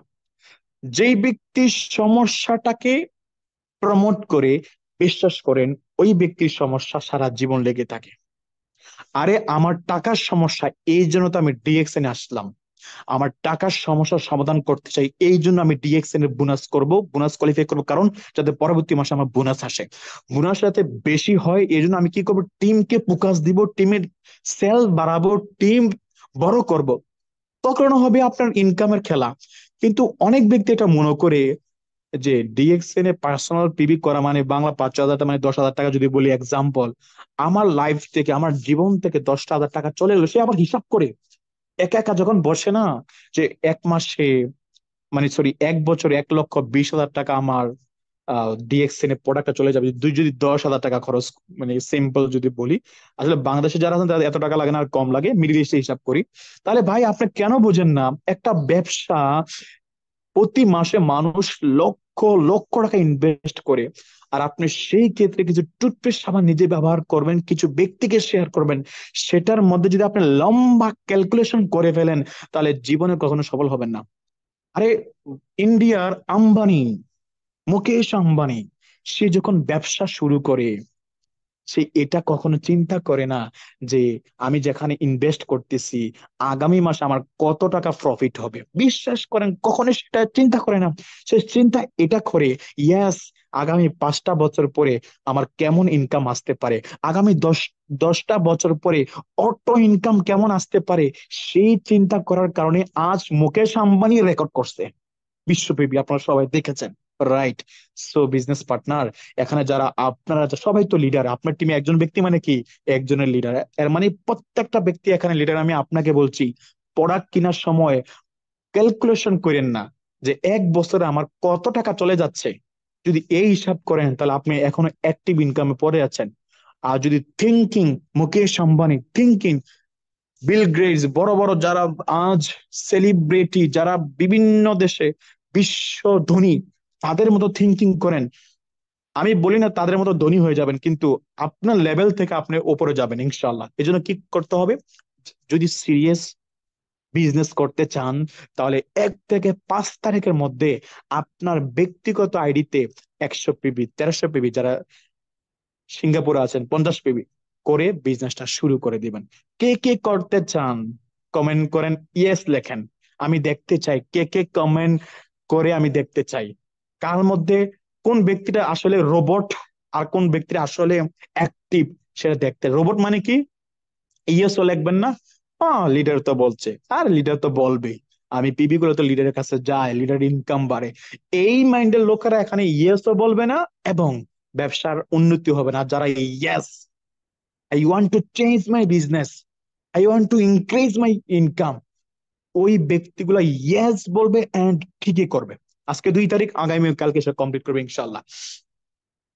যেই ব্যক্তি সমস্যাটাকে প্রমোট করে, বিশ্বাস করেন ওই ব্যক্তির সমস্যা সারা জীবন লেগে থাকে। আরে আমার টাকার সমস্যা, এই জন্য তো আমি ডিএক্সএন আসলাম। আমার টাকার সমস্যার সমাধান করতে চাই, এই জন্য আমি ডিএক্সএন এর বোনাস করব, বোনাস কোয়ালিফাই করব, কারণ যাতে পরবর্তী মাসে আমার বোনাস আসে। বোনাস যাতে বেশি হয় এই জন্য আমি কি করব, টিমকে ফোকাস দিব, টিমের সেল বাড়াবো, টিম বড় করব। তখন হবে আপনার ইনকামের খেলা। কিন্তু অনেক ব্যক্তি এটা মনে করে যে ডিএক্সএন এ পার্সোনাল পিবি করা মানে বাংলা 5,000 টাকা, মানে 10,000 টাকা যদি বলি এক্সাম্পল, আমার লাইফ থেকে, আমার জীবন থেকে 10,000 টাকা চলে গেলো, সে আবার হিসাব করে একা একা যখন বসে না, যে 1 মাসে, মানে সরি 1 বছরে 1,20,000 টাকা আমার ডিএক্সএন এর প্রোডাক্টটা চলে যাবে, যদি 10,000 টাকা খরচ, মানে সিম্পল যদি বলি, আসলে বাংলাদেশে যারা আছেন তাদের এত টাকা লাগে না, আর কম লাগে, মিডিল ইস্টে হিসাব করি। তাহলে ভাই আপনি কেন বোঝেন না, একটা ব্যবসা প্রতি মাসে মানুষ লক্ষ লক্ষ টাকা ইনভেস্ট করে, আর আপনি সেই ক্ষেত্রে কিছু টুথপেস্ট সাবান নিজে ব্যবহার করবেন, কিছু ব্যক্তিকে শেয়ার করবেন, সেটার মধ্যে যদি আপনি লম্বা ক্যালকুলেশন করে ফেলেন, তাহলে জীবনে কখনো সফল হবেন না। আরে ইন্ডিয়ার আম্বানি, মুকেশ আম্বানি, সে যখন ব্যবসা শুরু করে, সে এটা কখনো চিন্তা করে না যে আমি যেখানে ইনভেস্ট করতেছি আগামী মাসে আমার কত টাকা প্রফিট হবে। বিশ্বাস করেন, কখনো সেটা চিন্তা করে না। সে চিন্তা এটা করে, ইয়াস, আগামী 5টা বছর পরে আমার কেমন ইনকাম আসতে পারে, আগামী 10টা বছর পরে অটো ইনকাম কেমন আসতে পারে। সেই চিন্তা করার কারণে আজ মুকেশ আম্বানি রেকর্ড করছে বিশ্বব্যাপী, আপনারা সবাই দেখেছেন, রাইট? সো বিজনেস পার্টনার, এখানে যারা আপনারা সবাই তো লিডার, আপনার টিমে একজন ব্যক্তি মানে কি একজনের লিডার, এর মানে প্রত্যেকটা ব্যক্তি এখানে লিডার। আমি আপনাকে বলছি, প্রোডাক্ট কেনার সময় ক্যালকুলেশন করেন না যে 1 বছরে আমার কত টাকা চলে যাচ্ছে। যদি এই হিসাব করেন তাহলে আপনি এখনো অ্যাক্টিভ ইনকামে পড়ে আছেন। আর যদি thinking, Mukesh Ambani thinking, Bill Gates, বড় বড় যারা আজ সেলিব্রিটি, যারা বিভিন্ন দেশে বিশ্ব ধনী, তাদের মতো থিঙ্কিং করেন, আমি বলি না তাদের মতো ধনী হয়ে যাবেন, কিন্তু আপনার লেভেল থেকে আপনি উপরে যাবেন ইনশাল্লাহ। এই জন্য কি করতে হবে, যদি সিরিয়াস বিজনেস করতে চান, তাহলে 1 থেকে 5 তারিখের মধ্যে আপনার ব্যক্তিগত আইডিতে 100 পিবি, 1300 পিবি, যারা সিঙ্গাপুরে আছেন 50 পিবি করে বিজনেসটা শুরু করে দিবেন। কে কে করতে চান কমেন্ট করেন, ইয়েস লেখেন। আমি দেখতে চাই কে কে কমেন্ট করে, আমি দেখতে চাই কার মধ্যে কোন ব্যক্তিটা আসলে রোবট আর কোন ব্যক্তিটা আসলে অ্যাক্টিভ, সেটা দেখতে। রোবট মানে কি, ইয়েসও লিখবেন না, হ্যাঁ লিডার তো বলছে, আর লিডার তো বলবেই, আমি পিবি গুলো তো লিডারের কাছে যায়, লিডার ইনকাম বাড়ে, এই মাইন্ডের লোকেরা এখানে ইয়েসও বলবে না, এবং ব্যবসার উন্নতি হবে না। যারা yes, I want to change my business, I want to increase my income, ওই ব্যক্তিগুলা ইয়েস বলবে এন্ড ঠিকই করবে। আজকে 2 তারিখ, আগামী কালকে সে কমপ্লিট করবে ইনশাল্লাহ।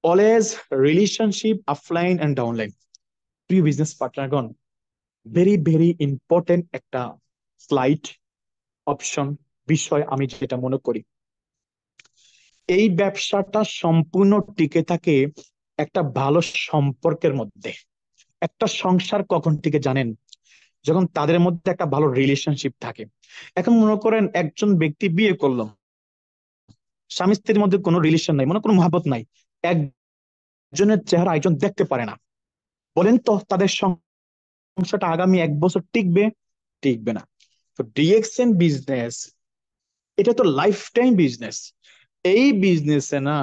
Always relationship offline and downline, প্রিয় বিজনেস পার্টনারগণ, ভেরি ভেরি ইম্পর্টেন্ট একটা স্লাইড অপশন বিষয় আমি যেটা মনে করি। এই ব্যবসাটা সম্পূর্ণ টিকে থাকে একটা ভালো সম্পর্কের মধ্যে। একটা সংসার কখন টিকে জানেন, যখন তাদের মধ্যে একটা ভালো রিলেশনশিপ থাকে। এখন মনে করেন একজন ব্যক্তি বিয়ে করলো, স্বামী স্ত্রীর মধ্যে কোনো রিলেশন নাই, কোনো মহাবত নাই, একজনের চেহারা একজন দেখতে পারে না, বলেন তো তাদের সংসারটা আগামী 1 বছর টিকবে? টিকবে না। তো ডিএক্সএন বিজনেস, এটা তো লাইফ টাইম বিজনেস। এই বিজনেসে না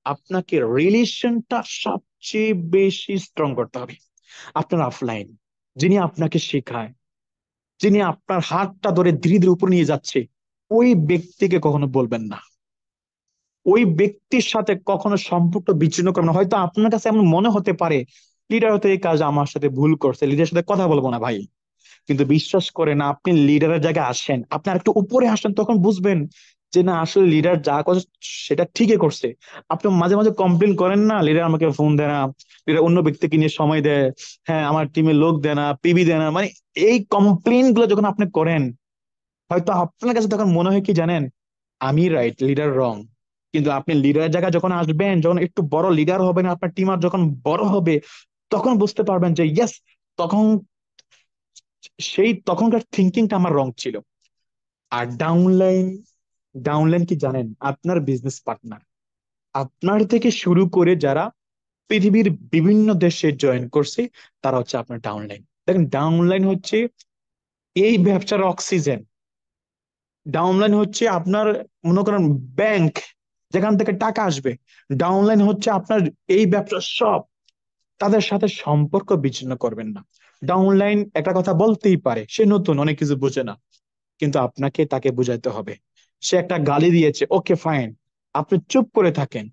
আপনাকে রিলেশনটা সবচেয়ে বেশি স্ট্রং করতে হবে। আপনার অফলাইন, যিনি আপনাকে শেখায়, যিনি আপনার হাতটা ধরে ধীরে ধীরে উপর নিয়ে যাচ্ছে, ওই ব্যক্তিকে কখনো বলবেন না, ওই ব্যক্তির সাথে কখনো সম্পর্ক বিচ্ছিন্ন করবেন না। হয়তো আপনার কাছে এমন মনে হতে পারে লিডার হয়তো এই কাজ আমার সাথে ভুল করছে, লিডারের সাথে কথা বলবো না ভাই, কিন্তু বিশ্বাস করেন, আপনি লিডারের জায়গায় আসেন, আপনি একটু উপরে আসেন, তখন বুঝবেন যে না, আসলে লিডার যা করছে সেটা ঠিকই করছে। আপনি মাঝে মাঝে কমপ্লেন করেন না, লিডার আমাকে ফোন দেয় না, লিডার অন্য ব্যক্তিকে নিয়ে সময় দেয়, হ্যাঁ আমার টিমে লোক দেয় না, পিবি দেয় না, মানে এই কমপ্লেন গুলো যখন আপনি করেন, হয়তো আপনার কাছে তখন মনে হয় কি জানেন, আমি রাইট, লিডার রং। কিন্তু আপনি লিডারের জায়গায় যখন আসবেন, যখন একটু বড় লিডার হবেন, আপনার টিম আর যখন বড় হবে, তখন বুঝতে পারবেন যে ইয়েস, তখন সেই তখনকার থিঙ্কিংটা আমার রং ছিল। আর ডাউনলাইন, ডাউনলাইন কি জানেন, আপনার বিজনেস পার্টনার, আপনার থেকে শুরু করে যারা পৃথিবীর বিভিন্ন দেশে জয়েন করছে, তারা হচ্ছে আপনার ডাউনলাইন। দেখেন, ডাউনলাইন হচ্ছে এই ব্যবসার অক্সিজেন। ডাউনলাইন হচ্ছে আপনার, মনে করেন, ব্যাংক, যেখান থেকে টাকা আসবে। ডাউনলাইন হচ্ছে আপনার এই ব্যবসার সব। তাদের সাথে সম্পর্ক বিচ্ছিন্ন করবেন না। ডাউনলাইন একটা কথা বলতেই পারে, সে নতুন, অনেক কিছু বোঝে না, কিন্তু আপনাকে তাকে বুঝাইতে হবে। সে একটা গালি দিয়েছে, ওকে ফাইন, আপনি চুপ করে থাকেন,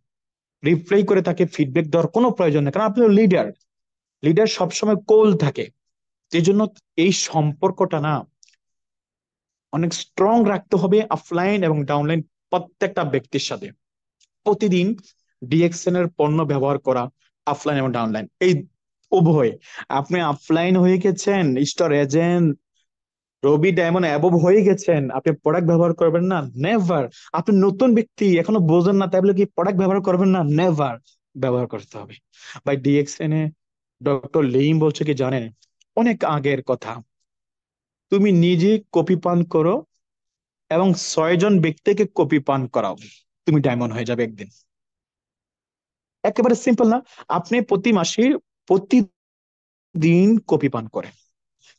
রিপ্লাই করে তাকে ফিডব্যাক দেওয়ার কোনো প্রয়োজন নেই, কারণ আপনি লিডার। লিডার সবসময় কোল থাকে। এই জন্য এই সম্পর্কটা না অনেক স্ট্রং রাখতে হবে অফলাইন এবং ডাউনলাইন প্রত্যেকটা ব্যক্তির সাথে। প্রতিদিন ডিএক্সএন এর পণ্য ব্যবহার করা, অফলাইন এবং অনলাইন এই উভয়। আপনি অফলাইন হয়ে গেছেন, স্টোর এজেন্ট, রবি ডায়মন্ড অ্যাবভ হয়ে গেছেন, আপনি প্রোডাক্ট ব্যবহার করবেন না? নেভার। আপনি নতুন ব্যক্তি, এখনো বোঝেন না, তাই বলে কি প্রোডাক্ট ব্যবহার করবেন না? নেভার, ব্যবহার করতে হবে। ভাই ডিএক্সএন এ ডক্টর লিম বলছে কি জানেন? অনেক আগের কথা, তুমি নিজে কপি পান করো এবং 6 জন ব্যক্তিকে কপি পান করাও, তুমি ডায়মন্ড হয়ে যাবে একদিন। একেবারে সিম্পল না? আপনি প্রতি মাসে প্রতিদিন কপি পান করেন,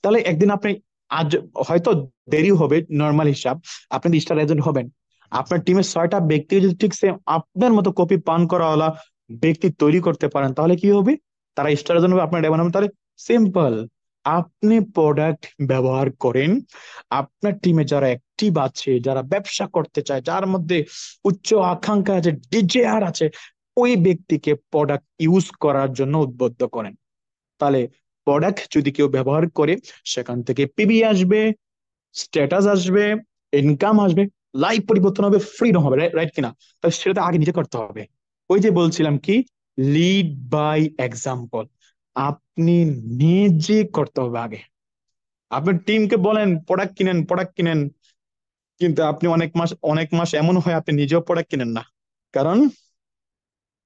তাহলে একদিন আপনি, আজ হয়তো দেরি হবে নর্মাল হিসাব, আপনি স্টার এজেন্ট হবেন, আপনার টিমের 6টা ব্যক্তি যদি ঠিক সেম আপনার মতো কপি পান করাওয়ালা ব্যক্তি তৈরি করতে পারেন, তাহলে কি হবে? তারা স্টার এজেন্ট হবে, আপনার ডায়মন্ড হবে। তাহলে সিম্পল, আপনি প্রোডাক্ট ব্যবহার করেন, আপনার টিমে যারা অ্যাক্টিভ আছে, যারা ব্যবসা করতে চায়, যার মধ্যে উচ্চ আকাঙ্ক্ষা আছে, ডিজেআর আছে, ওই ব্যক্তিকে প্রোডাক্ট ইউজ করার জন্য উদ্বুদ্ধ করেন। তাহলে প্রোডাক্ট যদি কেউ ব্যবহার করে, সেখান থেকে পিবি আসবে, স্ট্যাটাস আসবে, ইনকাম আসবে, লাইফ পরিবর্তন হবে, ফ্রিডম হবে, রাইট কিনা? তাহলে সেটা তো আগে নিজে করতে হবে। ওই যে বলছিলাম কি, লিড বাই এক্সাম্পল। আপনি নিজে করতে হবে আগে। আপনার টিমকে বলেন প্রোডাক্ট কিনেন, প্রোডাক্ট কিনেন, কিন্তু আপনি অনেক মাস এমন হয় আপনি নিজেও প্রোডাক্ট কিনেন না, কারণ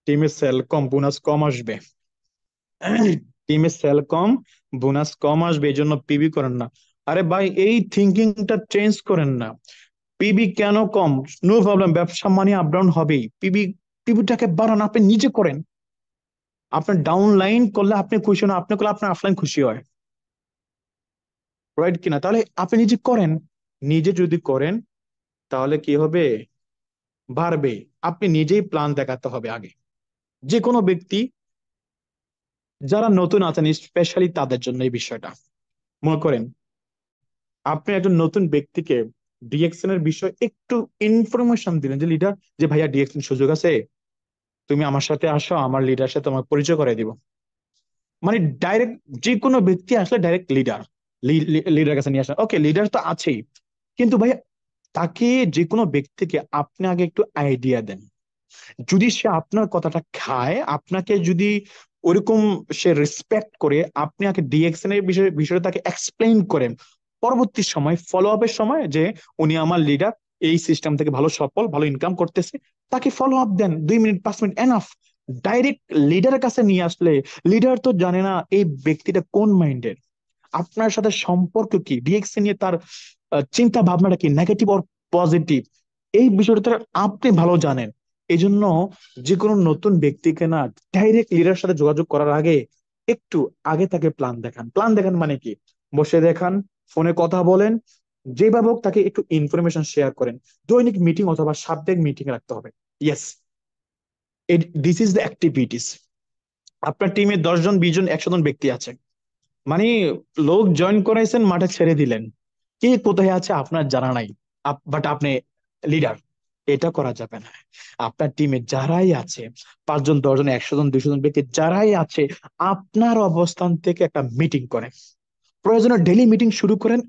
টিমের সেল কম, বোনাস কম আসবে। টিমে সেল কম, বোনাস কম আসবে, এই জন্য পিবি করেন না। আরে ভাই, এই থিঙ্কিংটা চেঞ্জ করেন না। পিবি কেন কম? নো প্রবলেম, ব্যবসা মানে আপ ডাউন হবেই। পিবিটাকে বাড়ান, আপনি নিজে করেন। আপনার ডাউন লাইন করলে আপনি খুশি না, আপনি করলে আপনার আফলাইন খুশি হয়, রাইট কিনা? তাহলে আপনি নিজে করেন। নিজে যদি করেন, তাহলে কি হবে? বাড়বে। আপনি নিজেই প্ল্যান দেখাতে হবে আগে। যে কোনো ব্যক্তি যারা নতুন আছেন, স্পেশালি তাদের জন্য এই বিষয়টা মনে করেন। আপনি একজন নতুন ব্যক্তিকে ডিএকশন এর বিষয়ে একটু ইনফরমেশন দিলেন, যে লিডার, যে ভাইয়া ডিএকশন সুযোগ আছে, তুমি আমার সাথে আসো, আমার লিডার সাথে তোমাকে পরিচয় করে দিব। মানে ডাইরেক্ট, যে কোনো ব্যক্তি আসলে ডাইরেক্ট লিডার, লিডার কাছে নিয়ে আসেন। ওকে, লিডার তো আছেই, কিন্তু ভাইয়া তাকে, যে কোনো ব্যক্তিকে আপনি আগে একটু আইডিয়া দেন। যদি সে আপনার কথাটা খায়, আপনাকে যদি ওরকম সে রেসপেক্ট করে, আপনি আগে ডিএকশন এর বিষয়ে তাকে এক্সপ্লেইন করেন, পরবর্তী সময় ফলো আপের সময় যে উনি আমার লিডার, এই সিস্টেম থেকে ভালো সফল, ভালো ইনকাম করতেছে, তাকে ফলো আপ দেন। 2 মিনিট 5 মিনিট এনাফ। ডাইরেক্ট লিডারের কাছে নিয়ে আসলে, লিডার তো জানে না এই ব্যক্তিটা কোন মাইন্ডের, আপনার সাথে সম্পর্ক কি, ডিএক্সি নিয়ে তার চিন্তা ভাবনাটা কি, নেগেটিভ অর পজিটিভ, এই বিষয়টা আপনি ভালো জানেন। এই জন্য যে কোনো নতুন ব্যক্তিকে না, ডাইরেক্ট লিডারের সাথে যোগাযোগ করার আগে একটু আগে তাকে প্ল্যান দেখান। প্ল্যান দেখান মানে কি? বসে দেখান, ফোনে কথা বলেন, যেভাবে হোক তাকে একটু ইনফরমেশন শেয়ার করেন। দৈনিক মিটিং অথবা সাপ্তাহিক মিটিং রাখতে হবে। Yes, this is the activities. আপনার টিমে 10 জন, 20 জন, 100 জন ব্যক্তি আছে, মানে লোক জয়েন করাইছেন, মাঠে ছেড়ে দিলেন, কে কোথায় আছে আপনার জানা নাই, বাট আপনি লিডার। এটা করা যাবে না। আপনার টিমে যারাই আছে, 5 জন, 10 জন, 100 জন, 200 জন ব্যক্তি যারাই আছে, আপনার অবস্থান থেকে একটা মিটিং করেন। প্রয়োজনে ডেইলি মিটিং শুরু করেন।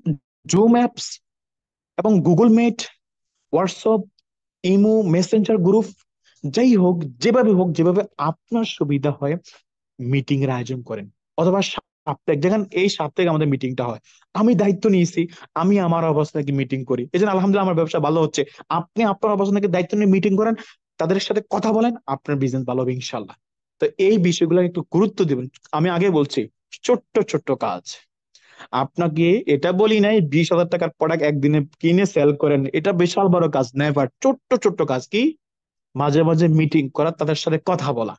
জুম অ্যাপস এবং Google Meet, WhatsApp, imo, messenger group, যাই হোক, যেভাবে হোক, যেভাবে আপনার সুবিধা হয়, মিটিং এর আয়োজন করেন। অথবা সাপ্তাহিক, যেখানে এই সাপ্তাহিক আমাদের মিটিংটা হয়, আমি দায়িত্ব নিয়েছি, আমি আমার অবস্থা থেকে মিটিং করি, এই জন্য আলহামদুলিল্লাহ আমার ব্যবসা ভালো হচ্ছে। আপনি আপনার অবস্থা থেকে দায়িত্ব নিয়ে মিটিং করেন, তাদের সাথে কথা বলেন, আপনার বিজনেস ভালো হবে ইনশাল্লাহ। তো এই বিষয়গুলো একটু গুরুত্ব দিবেন। আমি আগে বলছি, ছোট্ট ছোট্ট কাজ। আপনাকে এটা বলি নাই 20,000 টাকার প্রোডাক্ট একদিনে কিনে সেল করেন, এটা বিশাল বড় কাজ, নেভার। ছোট্ট ছোট্ট কাজ কি? মাঝে মাঝে মিটিং করা, তাদের সাথে কথা বলা,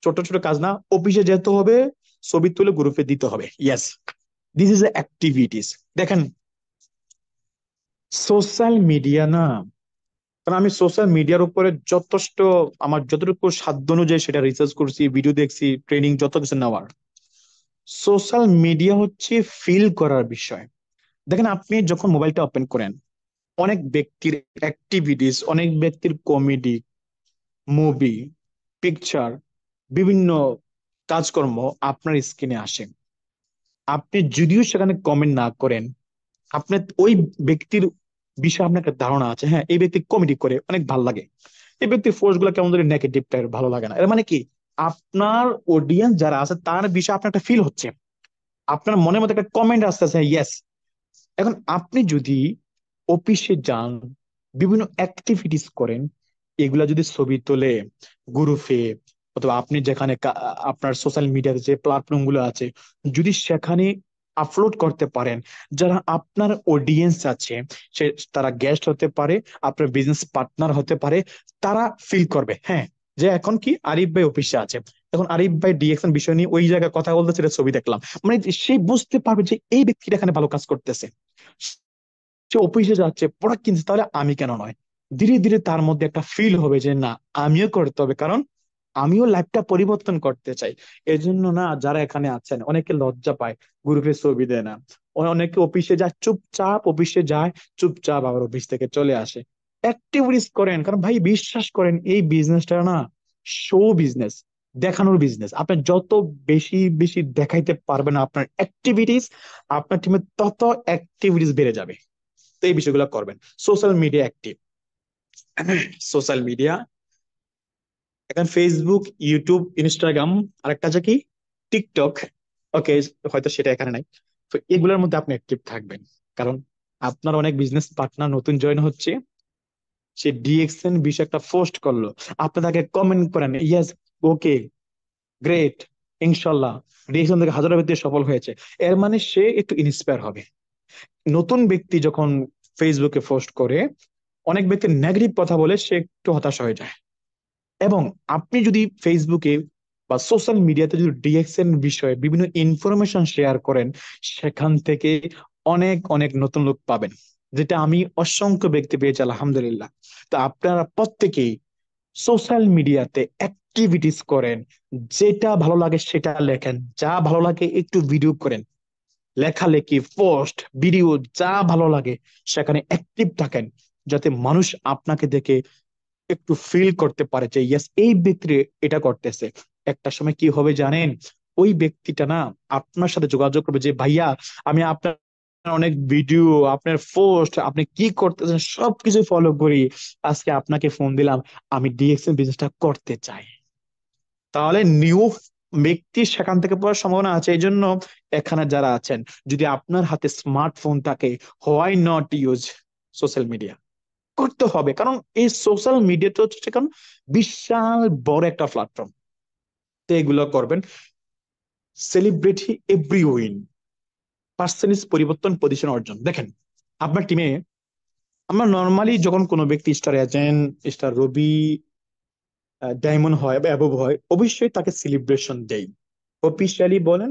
ছোট ছোট কাজ না। অফিসে যেতে হবে, ছবি তুলে গ্রুপে দিতে হবে। Yes, this is activities. দেখেন, সোশ্যাল মিডিয়া না, কারণ আমি সোশ্যাল মিডিয়ার উপরে যথেষ্ট, আমার যতটুকু সাধ্য অনুযায়ী সেটা রিসার্চ করছি, ভিডিও দেখছি, ট্রেনিং যত কিছু নেওয়ার। সোশ্যাল মিডিয়া হচ্ছে ফিল করার বিষয়। দেখেন, আপনি যখন মোবাইলটা ওপেন করেন, অনেক ব্যক্তির অ্যাক্টিভিটিস, অনেক ব্যক্তির কমেডি, মুভি, পিকচার, বিভিন্ন কাজকর্ম আপনার স্ক্রিনে আসে। আপনি যদিও সেখানে কমেন্ট না করেন, আপনার ওই ব্যক্তির বিষয়ে আপনার একটা ধারণা আছে, হ্যাঁ এই ব্যক্তি কমেডি করে, অনেক ভাল লাগে, এই ব্যক্তির পোস্ট গুলো কেমন ধরে নেগেটিভ টাইপের, ভালো লাগে না। এর মানে কি, আপনার অডিয়েন্স যারা আছে তার বিষয়ে আপনার একটা ফিল হচ্ছে, আপনার মনের মধ্যে একটা কমেন্ট আসতেছে, ইয়েস। এখন আপনি যদি অফিসে যান, বিভিন্ন অ্যাক্টিভিটিস করেন, এগুলা যদি ছবি তোলে গ্রুপে, অথবা আপনি যেখানে আপনার সোশ্যাল মিডিয়াতে যে প্ল্যাটফর্ম গুলো আছে, যদি সেখানে আপলোড করতে পারেন, যারা আপনার অডিয়েন্স আছে, সে তারা গেস্ট হতে পারে, আপনার বিজনেস পার্টনার হতে পারে, তারা ফিল করবে হ্যাঁ, যে এখন কি আরিফ ভাই অফিসে আছে, এখন আরিফ ভাই ডিএকশন বিষয় নিয়ে ওই জায়গায় কথা বলতেছে, এটা ছবি দেখলাম, মানে সে বুঝতে পারবে যে এই ব্যক্তিটা এখানে ভালো কাজ করতেছে, সে অফিসে যাচ্ছে, প্রোডাক্ট কিনছে, তাহলে আমি কেন নয়। ধীরে ধীরে তার মধ্যে একটা ফিল হবে যে না, আমিও করতে হবে, কারণ আমিও লাইফটা পরিবর্তন করতে চাই। এই জন্য না, যারা এখানে আছেন অনেকে লজ্জা পায়, গ্রুপে ছবি দেয় না, অনেকে অফিসে যায় চুপচাপ, অফিসে যায় চুপচাপ, আবার অফিস থেকে চলে আসে। অ্যাক্টিভিটিস করেন, কারণ ভাই বিশ্বাস করেন এই বিজনেসটা না শো বিজনেস, দেখানোর বিজনেস। আপনি যত বেশি বেশি দেখাইতে পারবেন আপনার অ্যাক্টিভিটিস, আপনার টিমে তত অ্যাক্টিভিটিস বেড়ে যাবে। তো এই বিষয়গুলো করবেন। Social media active, social media এখন ফেসবুক, ইউটিউব, ইনস্টাগ্রাম, আরেকটা আছে কি টিকটক, ওকে, হয়তো সেটা এখানে নাই। তো এগুলোর মধ্যে আপনি অ্যাক্টিভ থাকবেন, কারণ আপনার অনেক বিজনেস পার্টনার নতুন জয়েন হচ্ছে, সে ডিএক্সএন বিষয়ে একটা পোস্ট করলো, আপনি তাকে কমেন্ট করেন, ইয়েস, ওকে, গ্রেট, ইনশাল্লাহ ডিএক্সএন থেকে হাজার ব্যক্তি সফল হয়েছে, এর মানে সে একটু ইন্সপায়ার হবে। নতুন ব্যক্তি যখন ফেসবুকে পোস্ট করে, অনেক ব্যক্তি নেগেটিভ কথা বলে, সে একটু হতাশ হয়ে যায়। এবং আপনি যদি ফেসবুকে বা সোশ্যাল মিডিয়াতে যদি ডিএক্সএন বিষয়ে বিভিন্ন ইনফরমেশন শেয়ার করেন, সেখান থেকে অনেক অনেক নতুন লোক পাবেন, যেটা আমি অসংখ্য ব্যক্তি পেয়েছি আলহামদুলিল্লাহ। তো আপনারা প্রত্যেকেই সোশ্যাল মিডিয়াতে অ্যাক্টিভিটিস করেন, যেটা ভালো লাগে সেটা লেখেন, যা ভালো লাগে একটু ভিডিও করেন, লেখালেখি, পোস্ট, ভিডিও, যা ভালো লাগে সেখানে অ্যাক্টিভ থাকেন, যাতে মানুষ আপনাকে দেখে একটু ফিল করতে পারে যে ইয়েস, এই ব্যক্তি এটা করতেছে। একটা সময় কি হবে জানেন, ওই ব্যক্তিটা না আপনার সাথে যোগাযোগ করবে যে ভাইয়া, আমি আপনার অনেক ভিডিও, আপনার পোস্ট, আপনি কি করতেছেন সবকিছু ফলো করি, আজকে আপনাকে ফোন দিলাম, আমি ডিএক্সএল বিজনেসটা করতে চাই। তাহলে নিউ ব্যক্তি সেখান থেকে পাওয়ার সম্ভাবনা আছে। এই জন্য এখানে যারা আছেন, যদি আপনার হাতে স্মার্টফোন থাকে, why not use social media, করতে হবে। কারণ এই সোশ্যাল মিডিয়াটা হচ্ছে কারণ বিশাল বড় একটা প্ল্যাটফর্ম। তো এগুলো করবেন। সেলিব্রিটি এভরি উইন, পার্সেন্টেজ পরিবর্তন পজিশন অর্জন। দেখেন আপনার টিমে, আমরা নর্মালি যখন কোনো ব্যক্তি স্টার এজেন্ট, স্টার রবি, ডায়মন্ড হয় বা অ্যাবভ হয়, অবশ্যই তাকে সেলিব্রেশন দেই, অফিসিয়ালি বলেন,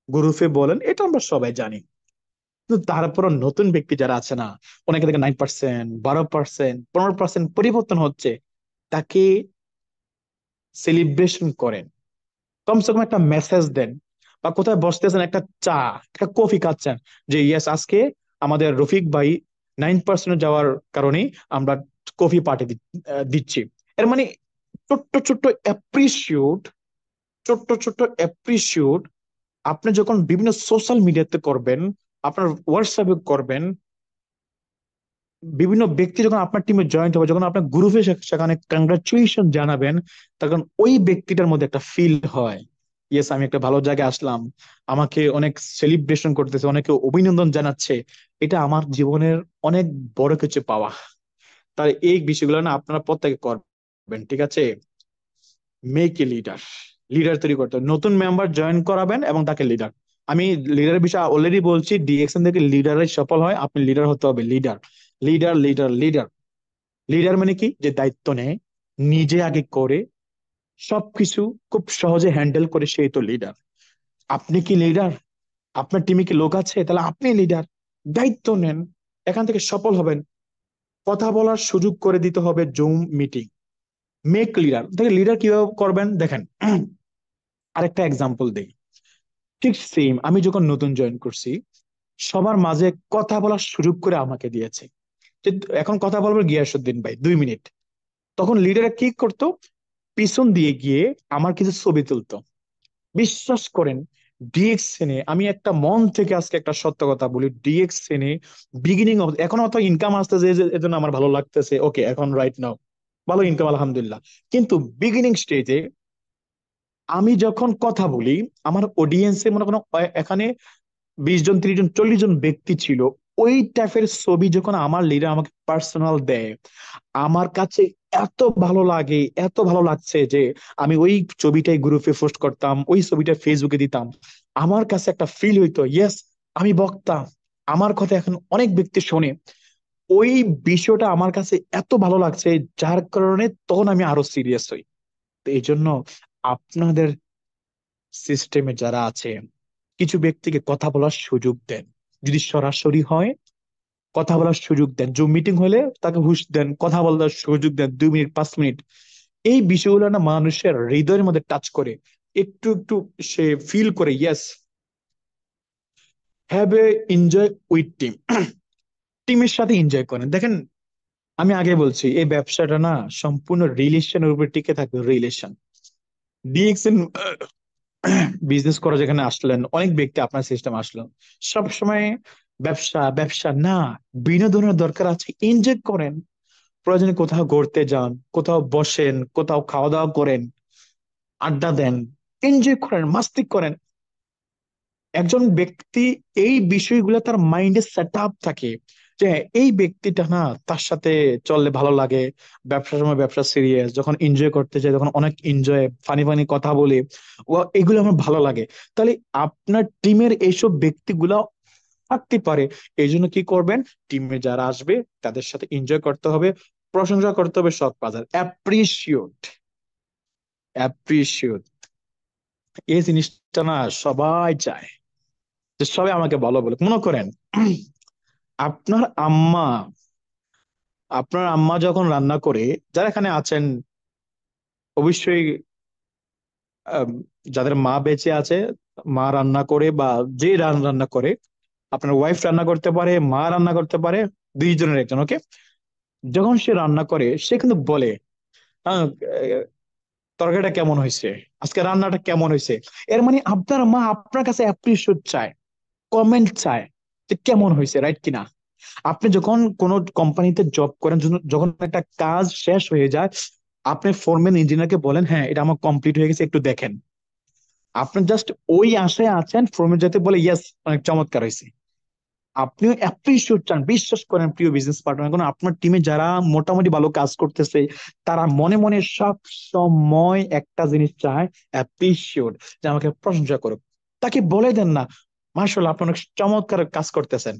গ্রুপে বলেন, এটা আমরা সবাই জানি। কিন্তু তারপরও নতুন ব্যক্তি যারা আছে না, অনেকে দেখে 9%, 12%, 15% পরিবর্তন হচ্ছে, তাকে সেলিব্রেশন করেন, কমসে কম একটা মেসেজ দেন, বা কোথায় বসতেছেন, একটা চা, একটা কফি খাচ্ছেন, যে ইয়েস, আজকে আমাদের রফিক ভাই 9% যাওয়ার কারণে আমরা কফি পার্টি দিচ্ছি। এর মানে ছোট্ট ছোট্ট অ্যাপ্রিসিয়েট, ছোট্ট ছোট্ট অ্যাপ্রিসিয়েট আপনি যখন বিভিন্ন সোশ্যাল মিডিয়াতে করবেন, আপনার হোয়াটসঅ্যাপে করবেন, বিভিন্ন ব্যক্তি যখন আপনার টিমে জয়েন্ট হবে, যখন আপনার গ্রুপে সেখানে কংগ্রাচুলেশন জানাবেন, তখন ওই ব্যক্তিটার মধ্যে একটা ফিল হয়, ইয়েস, আমি একটা ভালো জায়গায় আসলাম, আমাকে অনেক সেলিব্রেশন করতেছে, অনেকে অভিনন্দন জানাচ্ছে, এটা আমার জীবনের অনেক বড় কিছু পাওয়া। তাই এই বিষয়গুলো না আপনারা প্রত্যেকে করবেন, ঠিক আছে? মেক এ লিডার, লিডার তৈরি করতে হবে। নতুন মেম্বার জয়েন করাবেন এবং তাকে লিডার, আমি লিডারের বিষয়ে অলরেডি বলছি, ডিএক্সএন থেকে লিডারের সফল হয়, আপনি লিডার হতে হবে, leader, leader, leader, leader. Leader মানে কি, যে দায়িত্ব নেয়, নিজে আগে করে, সবকিছু খুব সহজে হ্যান্ডেল করে, সেই তো লিডার। আপনি কি লিডার? আপনার টিমে কি লোক আছে? তাহলে আপনি লিডার, দায়িত্ব নেন, এখান থেকে সফল হবেন। কথা বলার সুযোগ করে দিতে হবে, জুম মিটিং। মেক লিডার, দেখেন লিডার কিভাবে করবেন, দেখেন আরেকটা এক্সাম্পল দেই। ঠিক সেম, আমি যখন নতুন জয়েন করছি, সবার মাঝে কথা বলার সুযোগ করে আমাকে দিয়েছে, যে এখন কথা বলবো গিয়াসুদ্দিন ভাই 2 মিনিট। তখন লিডার কি করতো, পিছন দিয়ে গিয়ে আমার কিছু ছবি তুলতো। বিশ্বাস করেন, ডিএক্সএনে আমি একটা মন থেকে আজকে একটা সত্য কথা বলি, ডিএক্সএনে বিগিনিং অফ, এখন অত ইনকাম আসতেছে, এজন্য আমার ভালো লাগতেছে, ওকে, এখন রাইট নাও ভালো ইনকাম আলহামদুলিল্লাহ। কিন্তু বিগিনিং স্টেজে আমি যখন কথা বলি, আমার অডিয়েন্সে মনে করেন এখানে 20 জন, 30 জন, 40 জন ব্যক্তি ছিল, ওই টাইপের ছবি যখন আমার লিডার আমাকে পার্সোনাল দেয়, আমার কাছে এত ভালো লাগে, এত ভালো লাগছে যে আমি ওই ছবিটাই গ্রুপে পোস্ট করতাম, ওই ছবিটা ফেসবুকে দিতাম। আমার কাছে একটা ফিল হইতো, ইয়েস, আমি বক্তা, আমার কথা এখন অনেক ব্যক্তি শোনে। ওই বিষয়টা আমার কাছে এত ভালো লাগছে, যার কারণে তখন আমি আরো সিরিয়াস হই। তো এই জন্য আপনাদের সিস্টেমে যারা আছে, কিছু ব্যক্তিকে কথা বলার সুযোগ দেন। যদি সরাসরি হয়, কথা বলার সুযোগ দেন। জুম মিটিং হলে তাকে হুশ দেন, কথা বলার সুযোগ দেন, 2 মিনিট, 5 মিনিট। এই বিষয়গুলো না মানুষের হৃদয়ের মধ্যে টাচ করে, একটু একটু সে ফিল করে, yes, have a enjoy with team. টিমের সাথে এনজয় করেন। দেখেন, আমি আগে বলছি এই ব্যবসাটা না সম্পূর্ণ রিলেশনের উপর টিকে থাকবে, রিলেশন। ডিএক্সএন বিজনেস করা যেখানে আসলেন, অনেক ব্যক্তি আপনার সিস্টেম আসলো, সব সময় ব্যবসা ব্যবসা না, বিনোদনের দরকার আছে, এনজয় করেন। প্রয়োজনে কোথাও ঘুরতে যান, কোথাও বসেন, কোথাও খাওয়া দাওয়া করেন, আড্ডা দেন, এনজয় করেন, মাস্তি করেন। একজন ব্যক্তি এই বিষয়গুলো তার মাইন্ডে সেট আপ থাকে যে এই ব্যক্তিটা না, তার সাথে চললে ভালো লাগে। ব্যবসার সময় ব্যবসা সিরিয়াস, যখন এনজয় করতে চাই তখন অনেক এনজয়, ফানি ফানি কথা বলে, ও এগুলো আমার ভালো লাগে। তাহলে আপনার টিমের এইসব ব্যক্তিগুলা থাকতে পারে। এই জন্য কি করবেন, টিমে যারা আসবে তাদের সাথে এনজয় করতে হবে, প্রশংসা করতে হবে, সৎ বাজার অ্যাপ্রিসিয়েট, অ্যাপ্রিসিয়েট। এই জিনিসটা না সবাই চায় যে সবাই আমাকে ভালো বলে। মনে করেন আপনার আম্মা, আপনার আম্মা যখন রান্না করে, যারা এখানে আছেন অবশ্যই আম, যাদের মা বেঁচে আছে, মা রান্না করে বা যে রান্না করে, আপনার ওয়াইফ রান্না করতে পারে, মা রান্না করতে পারে, 2 জনের একজন, ওকে। যখন সে রান্না করে সে কিন্তু বলে, হ্যাঁ, তরকারিটা কেমন হয়েছে, আজকে রান্নাটা কেমন হয়েছে। এর মানে আপনার মা আপনার কাছে অ্যাপ্রিসিয়েট চায়, কমেন্ট চায় যে কেমন হয়েছে, রাইট কিনা। আপনি যখন কোন কোম্পানিতে জব করেন, যখন একটা কাজ শেষ হয়ে যায়, আপনি ফোরম্যান ইঞ্জিনিয়ারকে বলেন, হ্যাঁ এটা আমার কমপ্লিট হয়ে গেছে, একটু দেখেন। আপনি জাস্ট ওই আশায় আছেন ফোরম্যান যাতে বলে, ইয়েস, অনেক চমৎকার হয়েছে। আপনিও অ্যাপ্রিসিয়েট চান। বিশ্বাস করেন প্রিয় বিজনেস পার্টনার, এখন আপনার টিমে যারা মোটামুটি ভালো কাজ করতেছে, তারা মনে মনে সব সময় একটা জিনিস চায়, অ্যাপ্রিসিয়েট, যে আমাকে প্রশংসা করুক। তাকে বলে দেন না, মার্শাল্লাহ আপনি অনেক চমৎকার কাজ করতেছেন,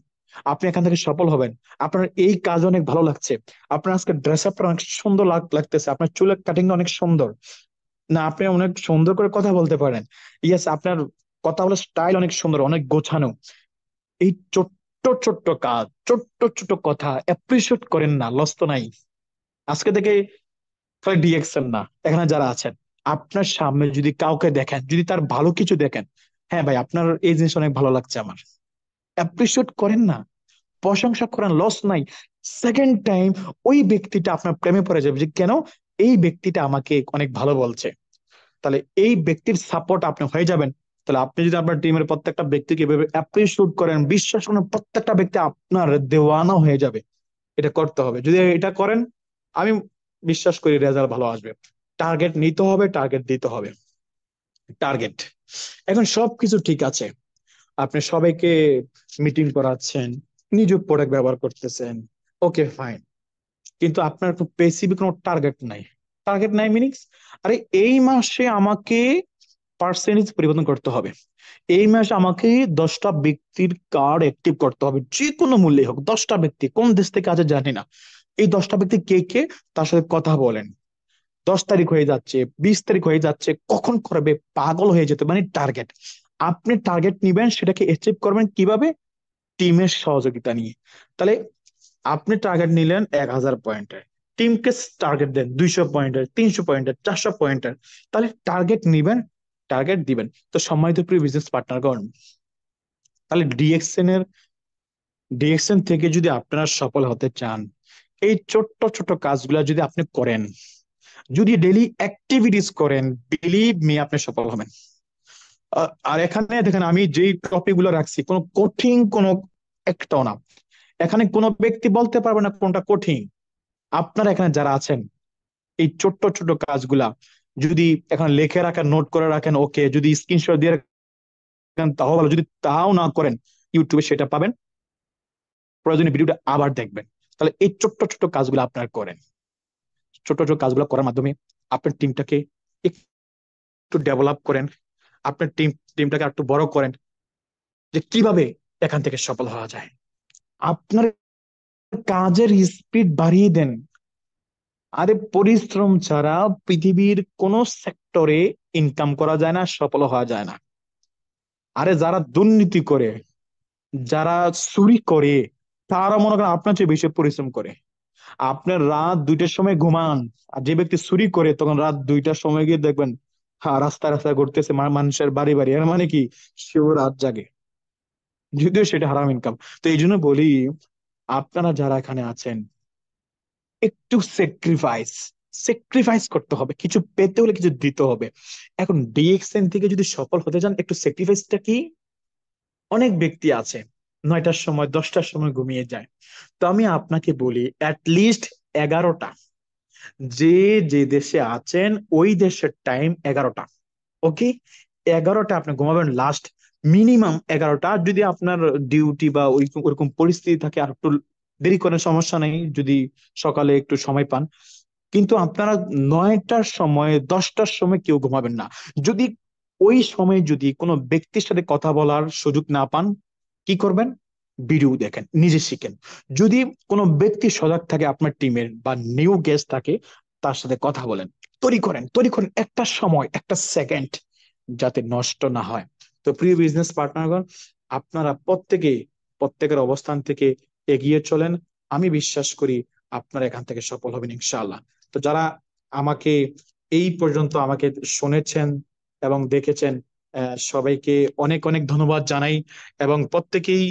আপনি এখান থেকে সফল হবেন, আপনার এই কাজ অনেক ভালো লাগছে, আপনার আজকে ড্রেস আপটা অনেক সুন্দর লাগতেছে, আপনার চুলের কাটিং অনেক সুন্দর, না আপনি অনেক সুন্দর করে কথা বলতে পারেন, ইয়েস, আপনার কথা বলার স্টাইল অনেক সুন্দর, অনেক গোছানো। এই ছোট্ট ছোট্ট কাজ, ছোট্ট ছোট্ট কথা অ্যাপ্রিসিয়েট করেন না, লস তো নাই। আজকে থেকে খালি ডিএক্সএল না, এখানে যারা আছেন, আপনার সামনে যদি কাউকে দেখেন, যদি তার ভালো কিছু দেখেন, হ্যাঁ ভাই আপনার এই জিনিস অনেক ভালো লাগছে আমার, অ্যাপ্রিসিয়েট করেন না, প্রশংসা করেন, লস নাই। সেকেন্ড টাইম ওই ব্যক্তিটা আপনার প্রেমে পড়ে যাবে, যে কেন, এই ব্যক্তিটা আমাকে অনেক ভালো বলছে। তাহলে এই ব্যক্তির সাপোর্ট আপনি হয়ে যাবেন। তাহলে আপনি যদি আপনার টিমের প্রত্যেকটা ব্যক্তিকে এভাবে অ্যাপ্রিসিয়েট করেন, বিশ্বাস করেন, প্রত্যেকটা ব্যক্তি আপনার দেওয়ানা হয়ে যাবে। এটা করতে হবে, যদি এটা করেন, আমি বিশ্বাস করি রেজাল্ট ভালো আসবে। টার্গেট নিতে হবে, টার্গেট দিতে হবে। টার্গেট, এখন সবকিছু ঠিক আছে, আপনি সবাইকে মিটিং করাচ্ছেন, নিজ প্রোডাক্ট ব্যবহার করতেছেন, ওকে ফাইন, কিন্তু আপনার স্পেসিফিক কোনো টার্গেট নাই। টার্গেট নাই মিনিংস, আরে এই মাসে আমাকে পার্সেন্টেজ পরিবর্তন করতে হবে, এই মাসে আমাকে 10টা ব্যক্তির কার্ড অ্যাক্টিভ করতে হবে, যে কোনো মূল্যে হোক। 10টা ব্যক্তি কোন দেশ থেকে আছে জানি না, এই 10টা ব্যক্তি কে কে, তার সাথে কথা বলেন। 10 তারিখ হয়ে যাচ্ছে, 20 তারিখ হয়ে যাচ্ছে, কখন করবে, পাগল হয়ে যেতে, মানে টার্গেট। আপনি টার্গেট নিবেন, সেটাকে অ্যাচিভ করবেন কিভাবে, টিমের সহযোগিতা নিয়ে। তাহলে আপনি টার্গেট নিলেন 1000 পয়েন্টের, টিমকে টার্গেট দেন 200 পয়েন্টের, 300 পয়েন্টের, 400 পয়েন্টের। তাহলে টার্গেট নিবেন, টার্গেট দিবেন। তো সম্মানিত প্রিয় বিজনেস পার্টনারগণ, তাহলে ডিএক্সএন থেকে যদি আপনারা সফল হতে চান, এই ছোট্ট ছোট্ট কাজগুলো যদি আপনি করেন, যদি ডেইলি অ্যাক্টিভিটিস করেন, বিলিভ মি আপনি সফল হবেন। আর এখানে দেখেন, আমি যেই টপিক গুলো রাখছি, কোনো কঠিন কোনো একটাও না। এখানে কোনো ব্যক্তি বলতে পারবে না কোনটা কঠিন। আপনারা এখানে যারা আছেন, এই ছোট্ট ছোট্ট কাজগুলা যদি এখন লিখে রাখেন, নোট করে রাখেন, ওকে, যদি স্ক্রিনশট দিয়ে রাখেন তাও ভালো, যদি তাও না করেন ইউটিউবে সেটা পাবেন, প্রয়োজনে ভিডিওটা আবার দেখবেন। তাহলে এই ছোট্ট ছোট্ট কাজগুলো আপনার করেন, ছোট ছোট কাজগুলো করার মাধ্যমে আপনার টিমটাকে একটু ডেভেলপ করেন, আপনার টিমটাকে একটু বড় করেন, যে কিভাবে এখান থেকে সফল হওয়া যায়। আপনার কাজের স্পিড বাড়িয়ে দেন। আরে পরিশ্রম ছাড়া পৃথিবীর কোন সেক্টরে ইনকাম করা যায় না, সফল হওয়া যায় না। আরে যারা দুর্নীতি করে, যারা চুরি করে, তারা মনে করেন আপনার চেয়ে বেশি পরিশ্রম করে। আপনার রাত 2টার সময় ঘুমান, আর যে ব্যক্তি চুরি করে তখন রাত 2টার সময় গিয়ে দেখবেন, হ্যাঁ, রাস্তায় রাস্তায় ঘুরতেছে, মানুষের বাড়ি বাড়ি। এর মানে কি, সেও রাত জাগে, যদিও সেটা হারাম ইনকাম। তো এই জন্য বলি, আপনারা যারা এখানে আছেন, একটু স্যাক্রিফাইস স্যাক্রিফাইস করতে হবে, কিছু পেতে হলে কিছু দিতে হবে। এখন ডিএক্সএন থেকে যদি সফল হতে চান, একটু স্যাক্রিফাইসটা কি। অনেক ব্যক্তি আছে 9টার সময় 10টার সময় ঘুমিয়ে যায়। তো আমি আপনাকে বলি, লিস্ট 11টা, যে যে দেশে আছেন ওই দেশের টাইম 11টা, ওকে, 11টা আপনি ঘুমাবেন লাস্ট, মিনিমাম 11টা। যদি আপনার ডিউটি বা ওইরকম পরিস্থিতি থাকে আর একটু দেরি করার সমস্যা নেই, যদি সকালে একটু সময় পান। কিন্তু আপনারা 9টার সময় 10টার সময় কেউ ঘুমাবেন না। যদি ওই সময় যদি কোনো ব্যক্তির সাথে কথা বলার সুযোগ না পান, কি করবেন? ভিডিও দেখেন, নিজে শিখেন। যদি কোনো ব্যক্তি সজাগ থাকে আপনার টিমের বা নিউ গেস্ট থাকে, তার সাথে কথা বলেন, তৈরি করেন একটা সময়, একটা সেকেন্ড, যাতে নষ্ট না হয়। তো প্রিয় বিজনেস পার্টনারগণ, আপনারা প্রত্যেকের অবস্থান থেকে এগিয়ে চলেন। আমি বিশ্বাস করি আপনারা এখান থেকে সফল হবেন ইনশাআল্লাহ। তো যারা আমাকে এই পর্যন্ত আমাকে শুনেছেন এবং দেখেছেন, সবাইকে অনেক অনেক ধন্যবাদ জানাই। এবং প্রত্যেকেই